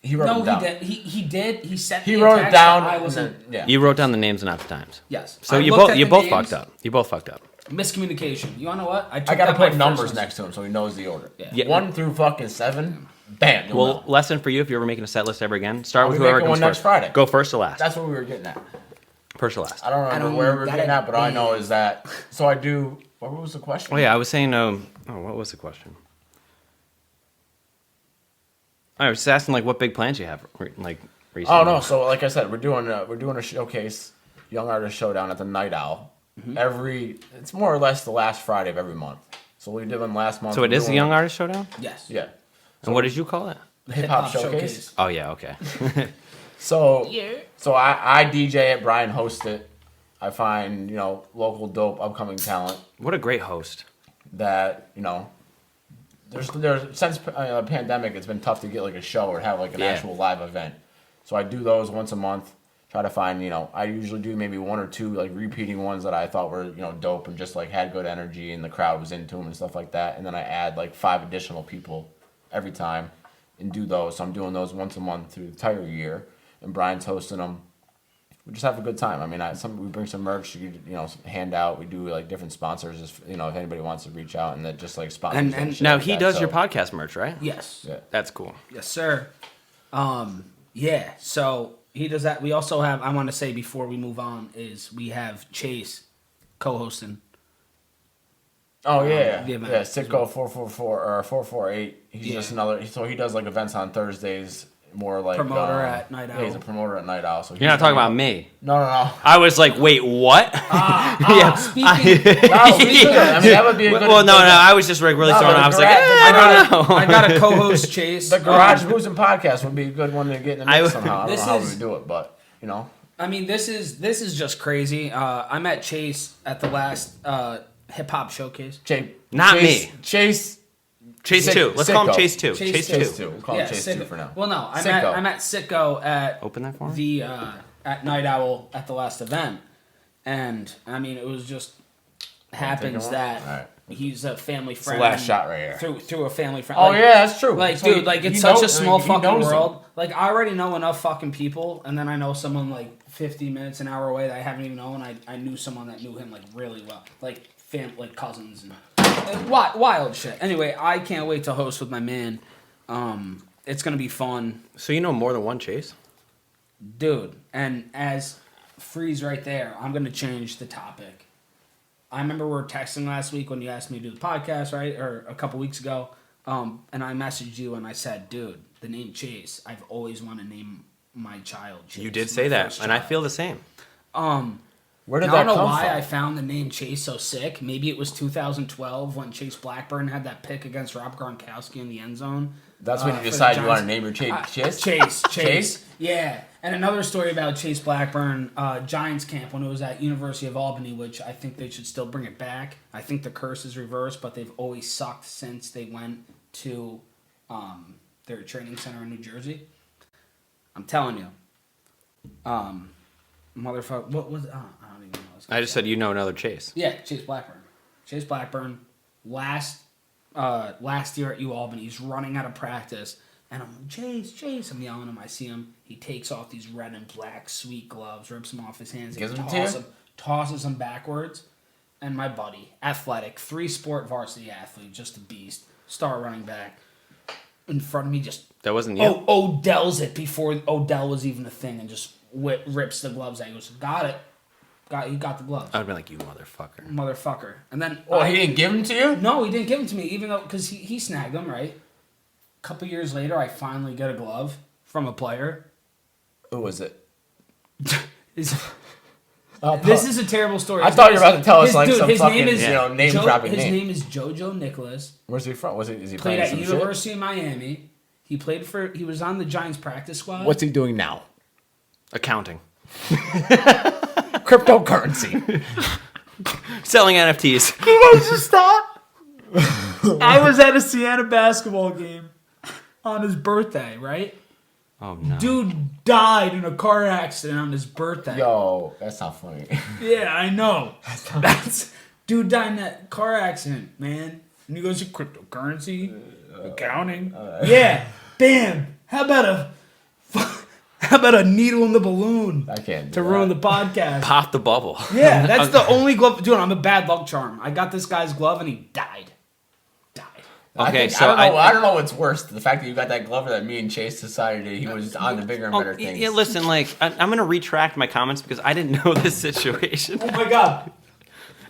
He wrote it down. He did. He set. He the wrote it attacks, down. but I wasn't. Yeah. You wrote down the names and not the times. Yes. So I you looked both at you the both names. fucked up. You both fucked up. Miscommunication. You wanna know what? I gotta that my put numbers first next to him so he knows the order. Yeah. 1 through fucking 7. Bam. You'll Well, know. lesson for you if you're ever making a set list ever again. Start I'll with be whoever making comes one next first. Friday. Go first to last. That's what we were getting at. First to last. I don't remember where we were getting at, but all I know is that. So I do. What was the question? Oh yeah, I was saying. What was the question? I was just asking like what big plans you have like recently. Oh no! So like I said, we're doing a showcase, Young Artist Showdown at the Night Owl. It's more or less the last Friday of every month. So we did one last month. So it is the Young Artist Showdown. Yes. Yeah. And what did you call it? The Hip Hop Showcase. Oh yeah, okay. So I DJ it. Brian hosts it. I find local dope upcoming talent What a great host. that There's since the pandemic, it's been tough to get like a show or have like an actual live event. So I do those once a month. Try to find, I usually do maybe 1 or 2 like repeating ones that I thought were, dope and just like had good energy and the crowd was into them and stuff like that. And then I add like 5 additional people every time and do those. So I'm doing those once a month through the entire year. And Brian's hosting them. We just have a good time. I mean, we bring some merch, hand out. We do like different sponsors, if anybody wants to reach out and that just like sponsors. And Now he does your podcast merch, right? Yes. Yeah. That's cool. Yes, sir. Yeah. So he does that. We also have. I want to say before we move on is we have Chase co-hosting. Oh yeah, the event. yeah. Sitco 444 or 448. He's just another. So he does like events on Thursdays. More like Promoter at Night Yeah, he's a Owl. promoter at Night Owl. So You're not talking about me. No. I was like, wait, what? Speaking. No, we should. I mean, that would be a good. Well, no. I was just like really throwing. I was like, I I don't know. I got a co-host Chase. The Garage Boozing podcast would be a good one to get in the mix somehow. I don't This know how is- we would do it, but I mean, this is just crazy. I met Chase at the last hip hop showcase. Not me. Chase 2. Let's call him Sitco. Chase 2. Chase Chase 2. 2. We'll call him Chase 2 Sitco. for now. Well, no, I Sitco. met Sitco at Open that for him. the at Night Owl at the last event, and I mean, it was just happens one? that All right. he's a family the friend. last shot right here. Through a family friend. Oh Like, yeah, that's true. Like, So dude, like it's such a small fucking world. Like, I already know enough fucking people, and then I know someone like 50 minutes, an hour away that I haven't even known. I knew someone that knew him like really well, like cousins and wild shit. Anyway, I can't wait to host with my man. It's gonna be fun, So you know more than one Chase? dude. And as Freeze right there, I'm gonna change the topic. I remember we were texting last week when you asked me to do the podcast, right, or a couple weeks ago. And I messaged you and I said, dude, the name Chase, I've always wanted to name my child Chase. You did my say that, first and I child. feel the same. Where did Now, I that don't know come why from? I found the name Chase so sick. Maybe it was 2012 when Chase Blackburn had that pick against Rob Gronkowski in the end zone. That's when you for the decided you want to Giants. name your Chase. Chase. Chase? Yeah. And another story about Chase Blackburn, Giants camp when it was at University of Albany, which I think they should still bring it back. I think the curse is reversed, but they've always sucked since they went to their training center in New Jersey. I'm telling you. Motherfucker. What was I don't even know. What I just said you know another Chase. Yeah, Chase Blackburn. Chase Blackburn, last year at U Albany, he's running out of practice, and I'm like, Chase. I'm yelling him. I see him. He takes off these red and black sweet gloves, rips them off his hands, Gives and them to you? tosses them backwards. And my buddy, athletic, 3-sport varsity athlete, just a beast, star running back, in front of me, just That wasn't you. Odell's it before Odell was even a thing, and just rips the gloves out. He goes, got it. He got the gloves. I would be like, you motherfucker. And then Oh, he didn't give them to you? No, he didn't give them to me, even though because he snagged them, right? couple years later, I finally get a glove from a player. Who was it? This is a terrible story. I thought you were about to tell us some his fucking name is, name dropping His name. name is JoJo Nicholas. Where's he from? Is he Played playing at some University of Miami. He was on the Giants practice squad. shit? What's he doing now? Accounting. Cryptocurrency. Selling NFTs. Stop. I was at a Siena basketball game on his birthday, right? Oh, no. Dude died in a car accident on his birthday. Yo, that's not funny. Yeah, I know. Dude died in that car accident, man. And he goes to cryptocurrency, accounting. Yeah, bam. How about a needle in the balloon? I can't do to that. ruin the podcast. Pop the bubble. Yeah, that's the only glove. Dude, I'm a bad luck charm. I got this guy's glove and he died. Okay, I don't know what's worse, the fact that you got that glove or that me and Chase decided he was on the bigger and better things. Yeah, listen, I'm going to retract my comments because I didn't know this situation Oh my god.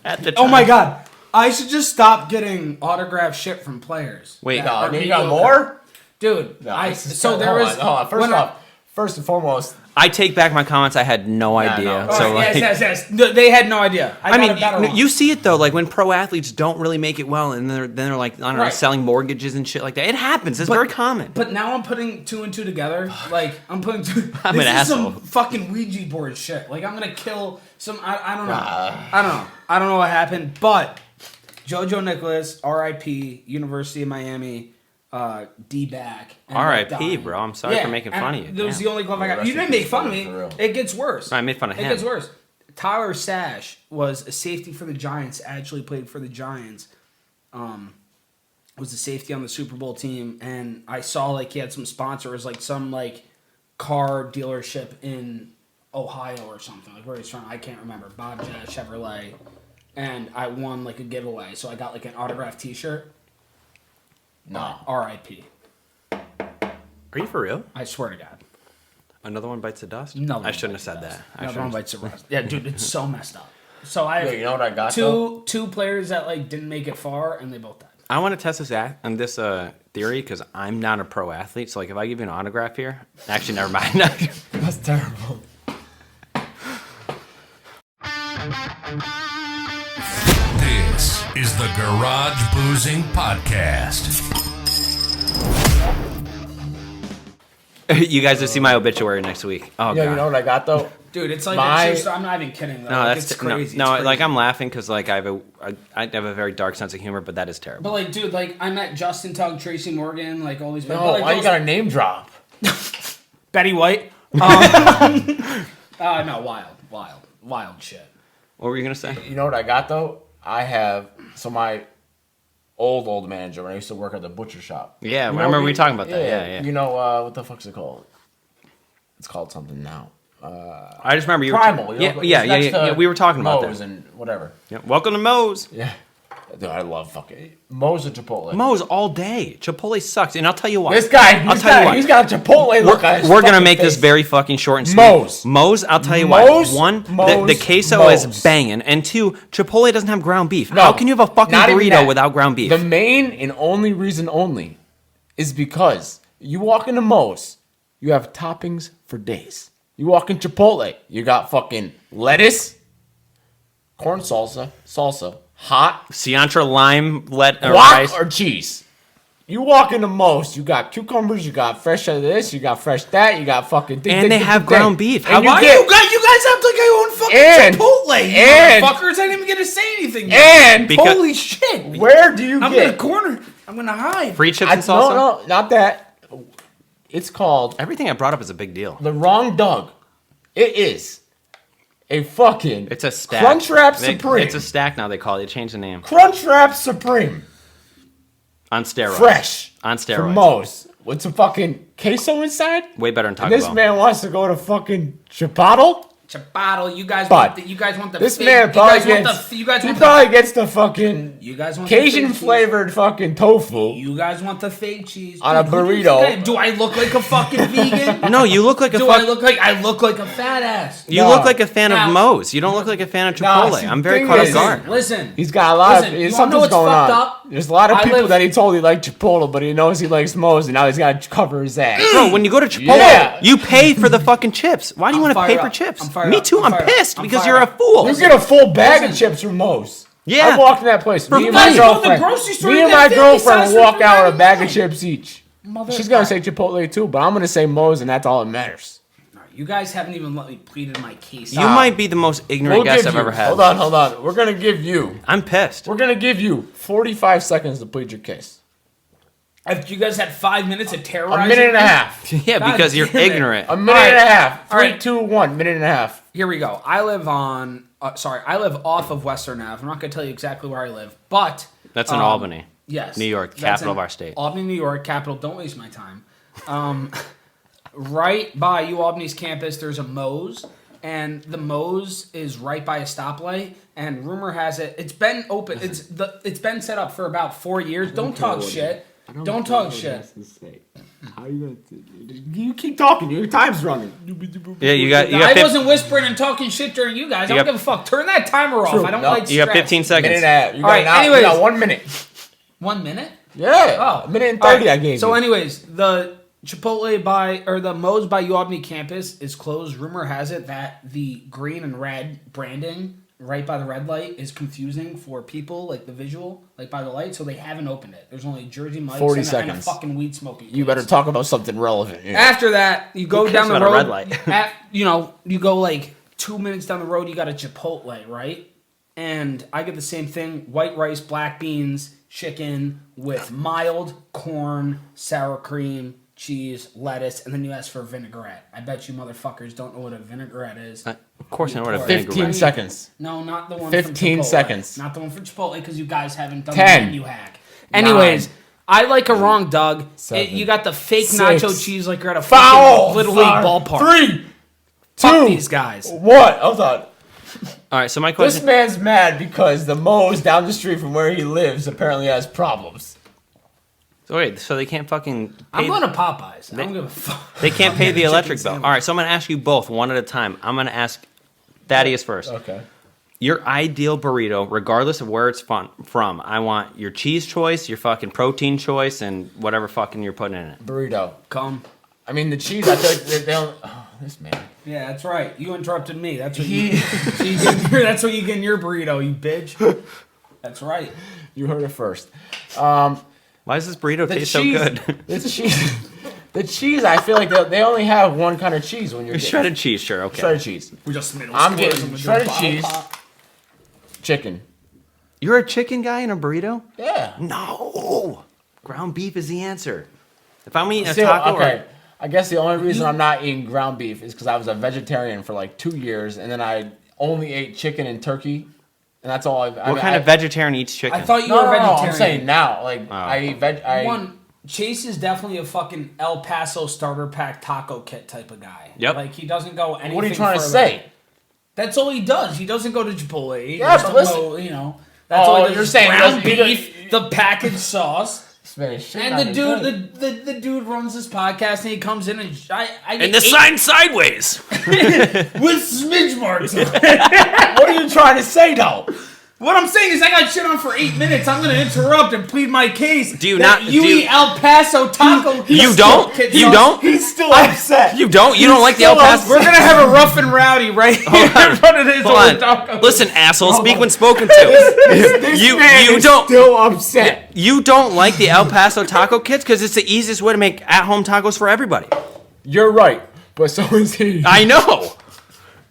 at the time. Oh my god. I should just stop getting autographed shit from players. Wait, that No, are you got mediocre. more? Dude, No, hold on. First and foremost, I take back my comments. I had no idea. no. So, All like, right, yes. No, they had no idea. I got a better mean, one. you see it though, like when pro athletes don't really make it well, and then they're like, I don't know, Right. selling mortgages and shit like that. It happens. It's very common. But now I'm putting two and two together. Like I'm putting two. I'm this an is asshole. some fucking Ouija board shit. Like I'm gonna kill some. I don't know. I don't know what happened. But JoJo Nicholas, R.I.P. University of Miami, D-back. R.I.P., bro. I'm sorry for making fun of you. That was Damn. the only glove I got. rest You in didn't make peace, fun of brother, me. for real. It gets worse. I made fun of It him. gets worse. Tyler Sash was a safety for the Giants. Actually played for the Giants. Was a safety on the Super Bowl team, and I saw like he had some sponsors, like some like car dealership in Ohio or something, like where he's from. I can't remember. Bobcat Chevrolet, and I won like a giveaway, so I got like an autographed T-shirt. no. R.I.P. Are you for real? I swear to God. Another one bites the dust? No, I shouldn't have said that. I No, shouldn't. one bites the rust. Yeah, dude, it's so messed up. So I have You know what I got, though? two players that like didn't make it far, and they both died. I want to test this theory because I'm not a pro athlete. So like, if I give you an autograph here, actually, never mind. That's terrible. This is the Garage Boozing Podcast. You guys will see my obituary next week. Oh Yeah, god. you know what I got though? Dude, it's like My- a true story. I'm not even kidding though. No, Like, that's it's crazy. No, It's crazy. like I'm laughing because like I have a very dark sense of humor, but that is terrible. But like, dude, like I met Justin Tugg, Tracy Morgan, like all these. No, but, like, why you those- got a name drop? Betty White? No, wild shit. What were you gonna say? You know what I got though? I have my old manager when I used to work at the butcher shop. Yeah, You I know, remember we talking about that. Yeah. You know what the fuck's it called? It's called something now. I just remember you were Primal. You know, it's yeah. next to We were talking about Moe's that. and whatever. Yeah. Welcome to Moe's. Yeah. Dude, I love fucking Moe's and Chipotle. Moe's all day. Chipotle sucks, and I'll tell you why. This guy, I'll tell you what. he's got a Chipotle look on his We're gonna fucking make this face. very fucking short and sweet. Moe's. Moe's, I'll tell you Moe's, why. One, the Moe's, queso is Moe's. banging, and two, Chipotle doesn't have ground beef. No, How can you have a fucking not even burrito that. without ground beef? The main and only reason only is because you walk into Moe's, you have toppings for days. You walk in Chipotle, you got fucking lettuce, corn salsa, hot, Cilantro, lime, guac rice. or cheese. You walk into Moe's, you got cucumbers, you got fresh of this, you got fresh that, you got fucking... And they have ground beef. And How- Why you guys act like I own fucking And- Chipotle, you and- motherfuckers? I didn't even get to say anything yet. And Because- Holy shit! where do you I'm get... in the corner. I'm gonna hide. Free chips and salsa? No, not that. It's called Everything I brought up is a big deal. The Wrong Doug. It is a fucking... It's a stack. Crunchwrap Supreme. It's a stack now, they call it. They changed the name. Crunchwrap Supreme. On steroids. Fresh. On From steroids. Moe's. With some fucking queso inside. Way better than Taco And this Bell. man wants to go to fucking Chipotle? Chipotle. You guys But want the this fake, man probably gets the fucking you guys want Cajun the fake flavored fucking tofu. You guys want the fake cheese On a Dude, who do you burrito. think Do I look like a fucking vegan? No, you look like a I look like a fat ass? You No. look like a fan Now- of Moe's. You don't look like a fan of No, Chipotle. see, I'm very thing caught off is- guard. Listen. He's got a lot Listen, of you wanna know something's what's going fucked on. up? There's a lot of I people live- that he told he liked Chipotle, but he knows he likes Moe's, and now he's got to cover his ass. Bro, when you go to Chipotle, Yeah. you pay for the fucking chips. Why do you I'm want to pay fired for up. chips? I'm fired Me up. too. I'm I'm fired up. pissed I'm because fired you're a up. fool. You get a full bag of Listen. chips from Moe's. Yeah. I walked in that place. Me and you my guys go to the girlfriend. grocery store, Me you and get my 50 girlfriend cents will walk for out with a bag of $99. chips each. She's gonna say Chipotle too, but I'm gonna say Moe's, and that's all that matters. You guys haven't even let me plead in my case. You might be the most ignorant guest I've ever had. Hold on. We're gonna give you. I'm pissed. We're gonna give you 45 seconds to plead your case. If you guys had 5 minutes of terrorizing A minute and a me- half. Yeah, God because you're damn it. ignorant. A minute and a half. All right. 3, 2, 1. Minute and a half. Here we go. I live on. I live off of Western Ave. I'm not gonna tell you exactly where I live, but That's in Albany. yes, New York, that's capital in of our state. Albany, New York, capital. Don't waste my time. Right by UAlbany's campus, there's a Moe's, and the Moe's is right by a stoplight. And rumor has it, it's been open. It's been set up for about 4 years. Don't talk shit. Don't talk shit. How you gonna? You keep talking. Your time's running. Yeah, you got I wasn't whispering and talking shit during you guys. I don't give a fuck. Turn that timer off. I don't like You got stress. 15 Minute seconds. and a half. You All right, got anyways. you got 1 minute. 1 minute? Yeah. Oh. A minute and All 30 right, I gave So you. anyways, the the Moe's by UAlbany campus is closed. Rumor has it that the green and red branding right by the red light is confusing for people, like the visual, like by the light, so they haven't opened it. There's only Jersey Mike's 40 and a seconds. fucking weed smoking. You better talk about something relevant. Yeah. After that, you go cares down the about a road. red light? You go like 2 minutes down the road, you got a Chipotle, right? And I get the same thing: white rice, black beans, chicken with mild corn, sour cream, cheese, lettuce, and then you ask for a vinaigrette. I bet you motherfuckers don't know what a vinaigrette is. Of course I know what a 15 vinaigrette. seconds. No, not the one 15 from Chipotle. seconds. Not the one from Chipotle, because you guys haven't done 10, the menu hack. Anyways, 9, I like a wrong, Doug. 7, You got the fake 6, nacho cheese like you're at a Foul. fucking Little League ballpark. 3, Fuck 2, these guys. What? Hold on. All right, so my This question. man's mad because the Moe's down the street from where he lives apparently has problems. So wait, so they can't fucking. I'm pay- going to Popeyes. I don't give a fuck. They can't pay the Chicken electric bill. sandwich. All right, so I'm gonna ask you both one at a time. I'm gonna ask Thaddeus first. Okay. Your ideal burrito, regardless of where it's from, I want your cheese choice, your fucking protein choice, and whatever fucking you're putting in it. Burrito. Come. I mean, the cheese, I feel like they don't. Oh, this man. Yeah, that's right. You interrupted me. That's what that's what you get in your burrito, you bitch. That's right. You heard it first. Why does this burrito The taste cheese, so good? the cheese, I feel like they only have one kind of cheese when you're getting Shredded cheese, sure, okay. shredded cheese. We just middle I'm schoolers getting and we do shredded bottle cheese. pop. Chicken. You're a chicken guy in a burrito? Yeah. No. Ground beef is the answer. If I'm eating a See, taco, okay. I guess the only reason I'm not eating ground beef is because I was a vegetarian for like 2 years, and then I only ate chicken and turkey, and that's all. what kind of vegetarian eats chicken? I thought you No, were no, a no, vegetarian. I'm saying now, like I eat One, Chase is definitely a fucking El Paso starter pack taco kit type of guy. Yep. Like he doesn't go anything. What are you trying to further. say? That's all he does. He doesn't go to Chipotle. He Yeah, just but listen. go, that's Oh, all he does. you're is saying he ground doesn't- beef, the packaged sauce. Spanish. And the dude, the dude runs this podcast, and he comes in and I and get the eight- sign sideways. with smidge marks. on it. What are you trying to say, though? What I'm saying is, I got shit on for 8 minutes. I'm gonna interrupt and plead my case. Do you that not- You do you- eat El Paso taco. You don't? kit You sauce. don't? He's still upset. You don't? You don't like the El Paso? We're gonna have a rough and rowdy right here in front of his Hold old on. taco. Listen, asshole, speak when spoken to. This You- man you is don't- still upset. You don't like the El Paso taco kits because it's the easiest way to make at-home tacos for everybody. You're right, but so is he. I know.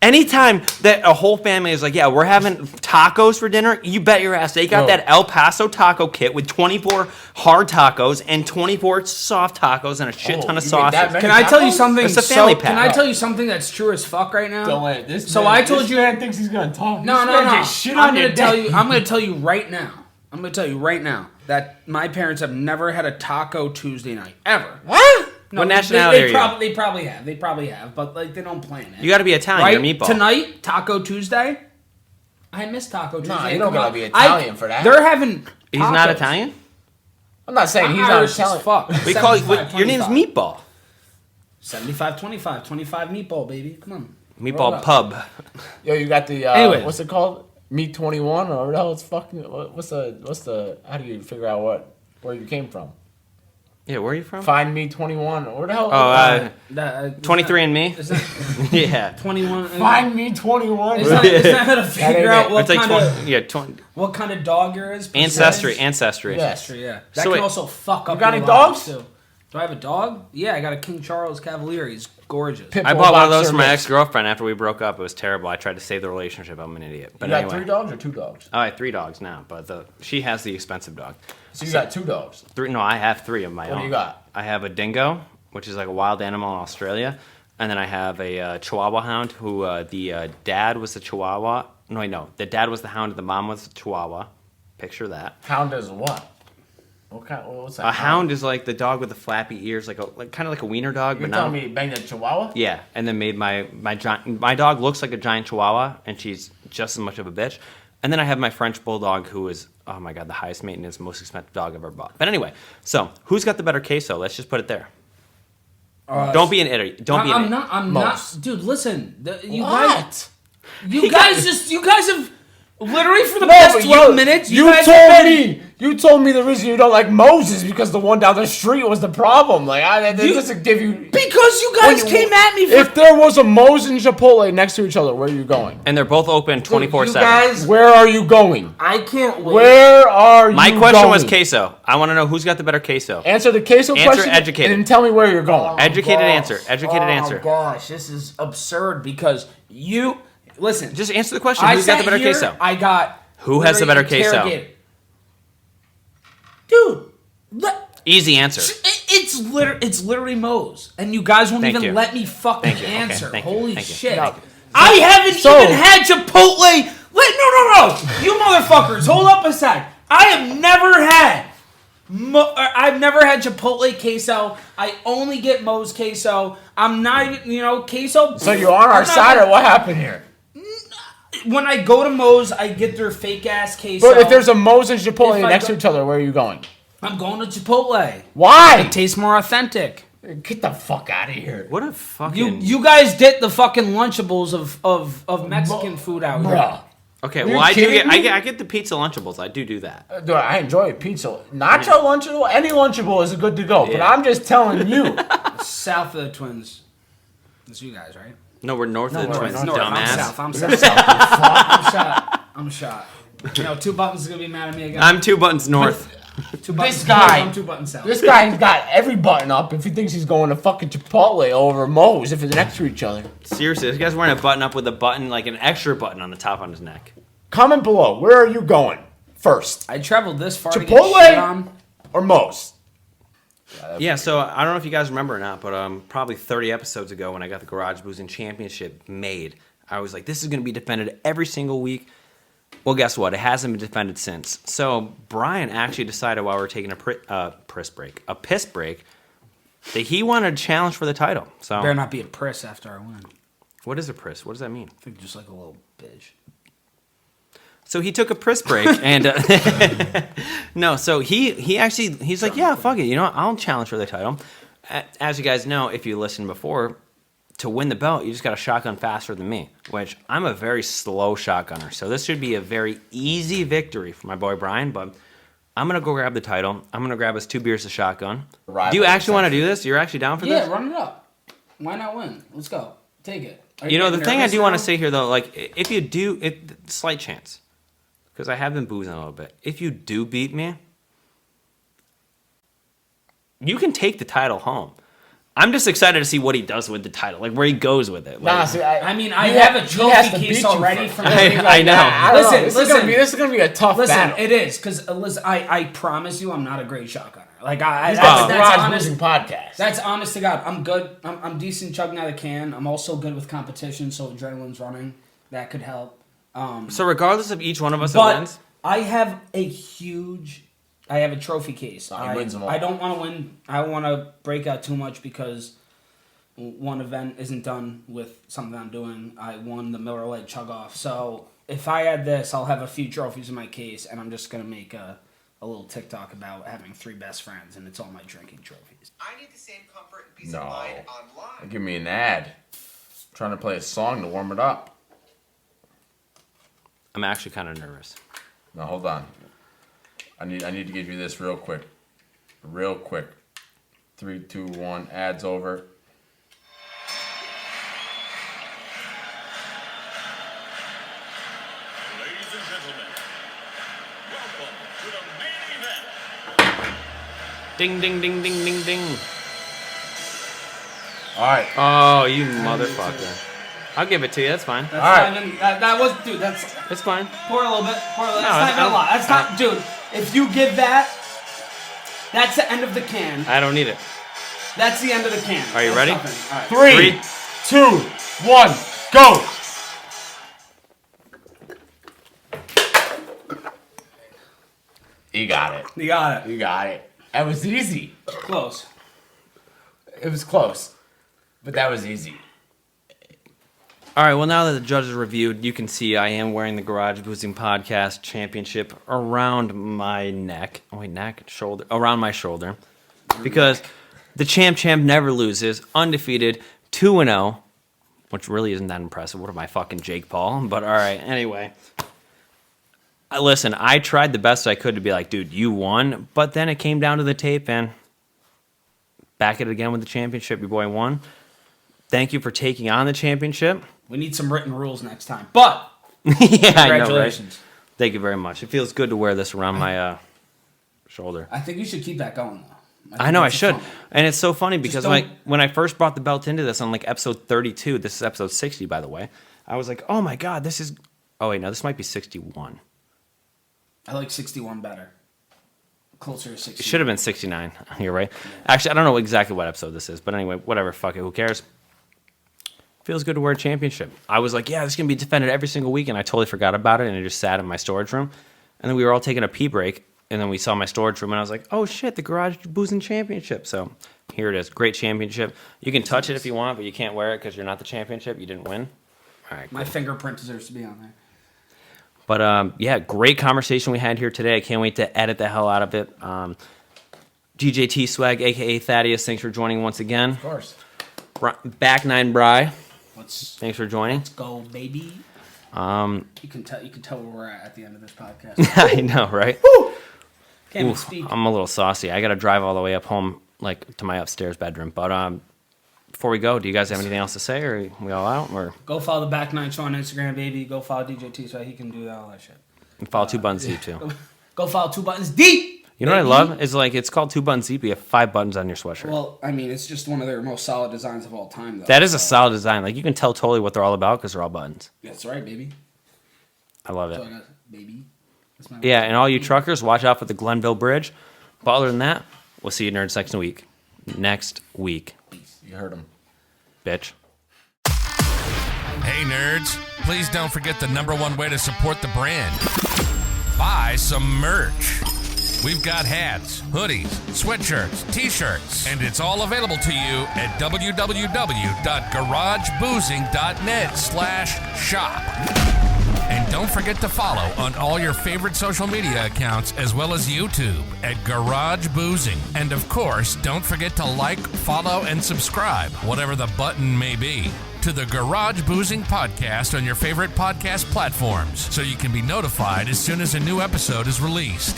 Anytime that a whole family is like, yeah, we're having tacos for dinner, you bet your ass they got No. that El Paso taco kit with 24 hard tacos and 24 soft tacos and a shit ton of you made that sauces. many? Can I tell you Tacos? something? It's a family Can pack. I tell you something that's true as fuck right now? Don't let this. So man, I told this you- man thinks he's gonna talk. No, This no, man no. just shit I'm on your gonna tell dick. you. I'm gonna tell you right now. I'm gonna tell you right now that my parents have never had a Taco Tuesday night ever. What? What nationality are you? They probably have, but like they don't plan it. You got to be Italian. You're Meatball. Tonight, Taco Tuesday. I miss Taco Tuesday. No, you don't gotta be Italian for that. They're having. He's not Italian. I'm not saying I'm he's not Irish as Italian. fuck. We call your name's Meatball. 75-25, 25 Meatball, baby. Come on. Meatball Pub. Yo, you got the Anyways. what's it called? Meat 21 or what the hell? It's fucking. What's the? How do you figure out where you came from? Yeah, where are you from? Find Me 21. Where the hell? Oh, That, 23andMe. Is that Yeah. 21? Find Me 21. Is that how to figure out what It's like kind 20. what kind of dog you're is? Ancestry. Yes. Ancestry, yeah. That So can wait, also fuck up. you got your any lives, dogs? too. Do I have a dog? Yeah, I got a King Charles Cavalier. He's gorgeous. I bought one of those for my ex-girlfriend after we broke up. It was terrible. I tried to save the relationship. I'm an idiot. But You got anyway. 3 dogs or 2 dogs? Oh, I have 3 dogs now, but she has the expensive dog. So you got 2 dogs. 3? No, I have 3 of my own. What do you got? I have a dingo, which is like a wild animal in Australia, and then I have a Chihuahua hound. Who the dad was the Chihuahua. No, the dad was the hound, and the mom was the Chihuahua. Picture that. Hound is what? What's that? A hound is like the dog with the flappy ears, like kind of like a wiener dog, You're but telling not. me bang the Chihuahua? Yeah, and then made my dog looks like a giant Chihuahua, and she's just as much of a bitch. And then I have my French Bulldog, who is, oh my God, the highest maintenance, most expensive dog I've ever bought. But anyway, so who's got the better queso? Let's just put it there. Don't be an idiot. Don't be an idiot. I'm Most. not, dude. Listen, you What? guys have literally for the No, past but 12 minutes. You guys have been- told me the reason you don't like Moses because the one down the street was the problem. Like, that doesn't give you. because you guys came at me. If there was a Moses and Chipotle next to each other, where are you going? And they're both open 24/7. guys- Where are you going? I can't wait. Where are you My going? question was queso. I want to know who's got the better queso. Answer the queso Answer question educated. and then tell me where you're going. Educated answer. Educated Oh answer. gosh, this is absurd because you listen. Just answer the question. I Who's got the sat better here, queso? I got. Who has the better literally queso? interrogated. Dude, Easy answer. it's literally Moe's, and you guys won't Thank even you. let me fucking Thank you. Okay, answer. thank you. Holy Thank you. shit! No. I haven't So- even had Chipotle. No! You motherfuckers, hold up a sec. I have never had. I've never had Chipotle queso. I only get Moe's queso. I'm not, queso. So you're on our I'm not side, gonna- or what happened here? When I go to Moe's, I get their fake ass queso. But if there's a Moses and Chipotle If I next go- to each other, where are you going? I'm going to Chipotle. Why? It tastes more authentic. Get the fuck out of here. What a fucking. You guys did the fucking Lunchables of Mexican food out here. Bruh. Okay, Are well you I do kidding me? I get the pizza Lunchables. I do that. Dude, I enjoy pizza. Nacho Lunchable, any Lunchable is good to go. But Yeah. I'm just telling you. South of the Twins. That's you guys, right? No, we're north of the we're Twins, north. No, I'm dumbass. south. I'm south. I'm shot. Two Buttons is gonna be mad at me again. I'm 2 buttons north. Two Buttons. This guy- I'm 2 Buttons south. This guy's got every button up if he thinks he's going to fucking Chipotle over Moe's if it's next to each other. Seriously, this guy's wearing a button up with a button, like an extra button on the top on his neck. Comment below. Where are you going first? I traveled this far to get Chipotle? shit on. Or Moe's? Yeah, so I don't know if you guys remember or not, but probably 30 episodes ago when I got the Garage Boozing Championship made, I was like, this is going to be defended every single week. Well, guess what? It hasn't been defended since. So Brian actually decided while we were taking a piss break, that he wanted a challenge for the title. So Better not be a priss after I win. what is a priss? What does that mean? I think just like a little bitch. So he took a piss break and no, so he's like, yeah, fuck it, I'll challenge for the title. As you guys know, if you listened before, to win the belt, you just got to shotgun faster than me, which I'm a very slow shotgunner. So this should be a very easy victory for my boy Brian, but I'm going to go grab the title. I'm going to grab us 2 beers of shotgun. Do you actually want to do this? You're actually down for this? Yeah, run it up. Why not win? Let's go. Take it. The thing I do want to say here, though, like, if you do, slight chance, because I have been boozing a little bit. If you do beat me, you can take the title home. I'm just excited to see what he does with the title, like where he goes with it. Like, Nah, see, I mean, I have a trophy case already from I know. I don't know. Listen, This is gonna be a tough battle. it is because I promise you, I'm not a great shotgunner. Like That's that's the Garage honest. Boozing podcast. That's honest to God. I'm good. I'm decent chugging out of can. I'm also good with competition, so adrenaline's running. That could help. So regardless of each one of us that But wins, I have a huge I have a trophy case. He wins them all. I don't want to win. I want to break out too much because one event isn't done with something I'm doing. I won the Miller Lite Chug Off. So if I had this, I'll have a few trophies in my case, and I'm just going to make a little TikTok about having 3 best friends, and it's all my drinking trophies. I need the same comfort and peace of mind online. Give me an ad. I'm trying to play a song to warm it up. I'm actually kind of nervous. No, hold on. I need to give you this real quick. Real quick. 3, 2, 1. Ads over. Ladies and gentlemen, welcome to the main event. Ding, ding, ding, ding, ding, ding. All right. Oh, you motherfucker. I'll give it to you. That's fine. That's All right. not even, that was, dude, that's, It's fine. pour a little bit, pour a little, No, that's not even a lot. That's not, dude, if you give that, that's the end of the can. I don't need it. That's the end of the can. Are you That's ready? nothing. All right. 3, 2, 1, go. You got it. You got it. You got it. That was easy. Close. It was close, but that was easy. All right, well, now that the judges reviewed, you can see I am wearing the Garage Boozing Podcast Championship around my neck. Oh, wait, neck? Shoulder. Around my shoulder. Because the champ never loses. Undefeated, 2-0, which really isn't that impressive. What am I, fucking Jake Paul? But all right, anyway. Listen, I tried the best I could to be like, dude, you won. But then it came down to the tape, and back at it again with the championship. Your boy won. Thank you for taking on the championship. We need some written rules next time. But Yeah, I know, right? congratulations. Thank you very much. It feels good to wear this around my shoulder. I think you should keep that going, though. I know I think should. that's fun. And it's so funny because don't- when I first brought the belt into this on like episode 32, this is episode 60, by the way, I was like, oh my God, this is... Oh, wait, no, this might be 61. I like 61 better. Closer to 60. It should have been 69. You're right. Actually, I don't know exactly what episode this is, but anyway, whatever, fuck it, who cares? Feels good to wear a championship. I was like, yeah, this is going to be defended every single week, and I totally forgot about it, and it just sat in my storage room. And then we were all taking a pee break, and then we saw my storage room, and I was like, oh shit, the Garage Boozing Championship. So here it is. Great championship. You can touch it if you want, but you can't wear it because you're not the championship. You didn't win. All right, My fingerprint deserves to be on there. But yeah, great conversation we had here today. I can't wait to edit the hell out of it. DJTswag, a.k.a. Thaddeus, thanks for joining once again. Of course. Back9Bri, Let's thanks for joining. go, baby. You can tell where we're at the end of this podcast. I know, right? Can't even Oof, speak. I'm a little saucy. I got to drive all the way up home, like to my upstairs bedroom. But before we go, do you guys have anything else to say, or are we all out? Or Go follow the Back9 Show on Instagram, baby. Go follow DJTswag. He can do all that shit. follow Two Buttons Deep too. Go follow 2 Buttons Deep. You know what I baby. love? Is like it's called 2 Buttons Deep. You have 5 buttons on your sweatshirt. Well, I mean, it's just one of their most solid designs of all time, though. That is a solid design. Like you can tell totally what they're all about because they're all buttons. That's right, baby. I love So it. I got baby. That's my Yeah, and all you truckers, watch out for the Glenville Bridge. But other than that, we'll see you nerds next week. Next week, You heard him. bitch. Hey nerds, please don't forget the #1 way to support the brand. Buy some merch. We've got hats, hoodies, sweatshirts, t-shirts, and it's all available to you at www.garageboozing.net/shop. And don't forget to follow on all your favorite social media accounts as well as YouTube at Garage Boozing. And of course, don't forget to like, follow, and subscribe, whatever the button may be, to the Garage Boozing Podcast on your favorite podcast platforms so you can be notified as soon as a new episode is released.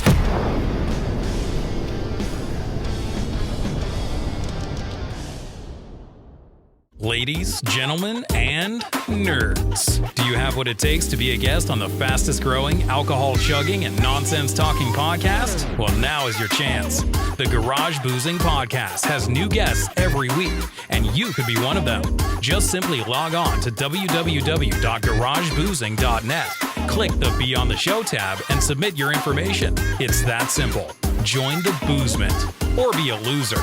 Ladies, gentlemen, and nerds. Do you have what it takes to be a guest on the fastest growing, alcohol chugging, and nonsense talking podcast? Well, now is your chance. The Garage Boozing Podcast has new guests every week, and you could be one of them. Just simply log on to www.garageboozing.net, click the Be on the Show tab, and submit your information. It's that simple. Join the boozement, or be a loser.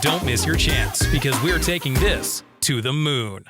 Don't miss your chance, because we're taking this to the moon.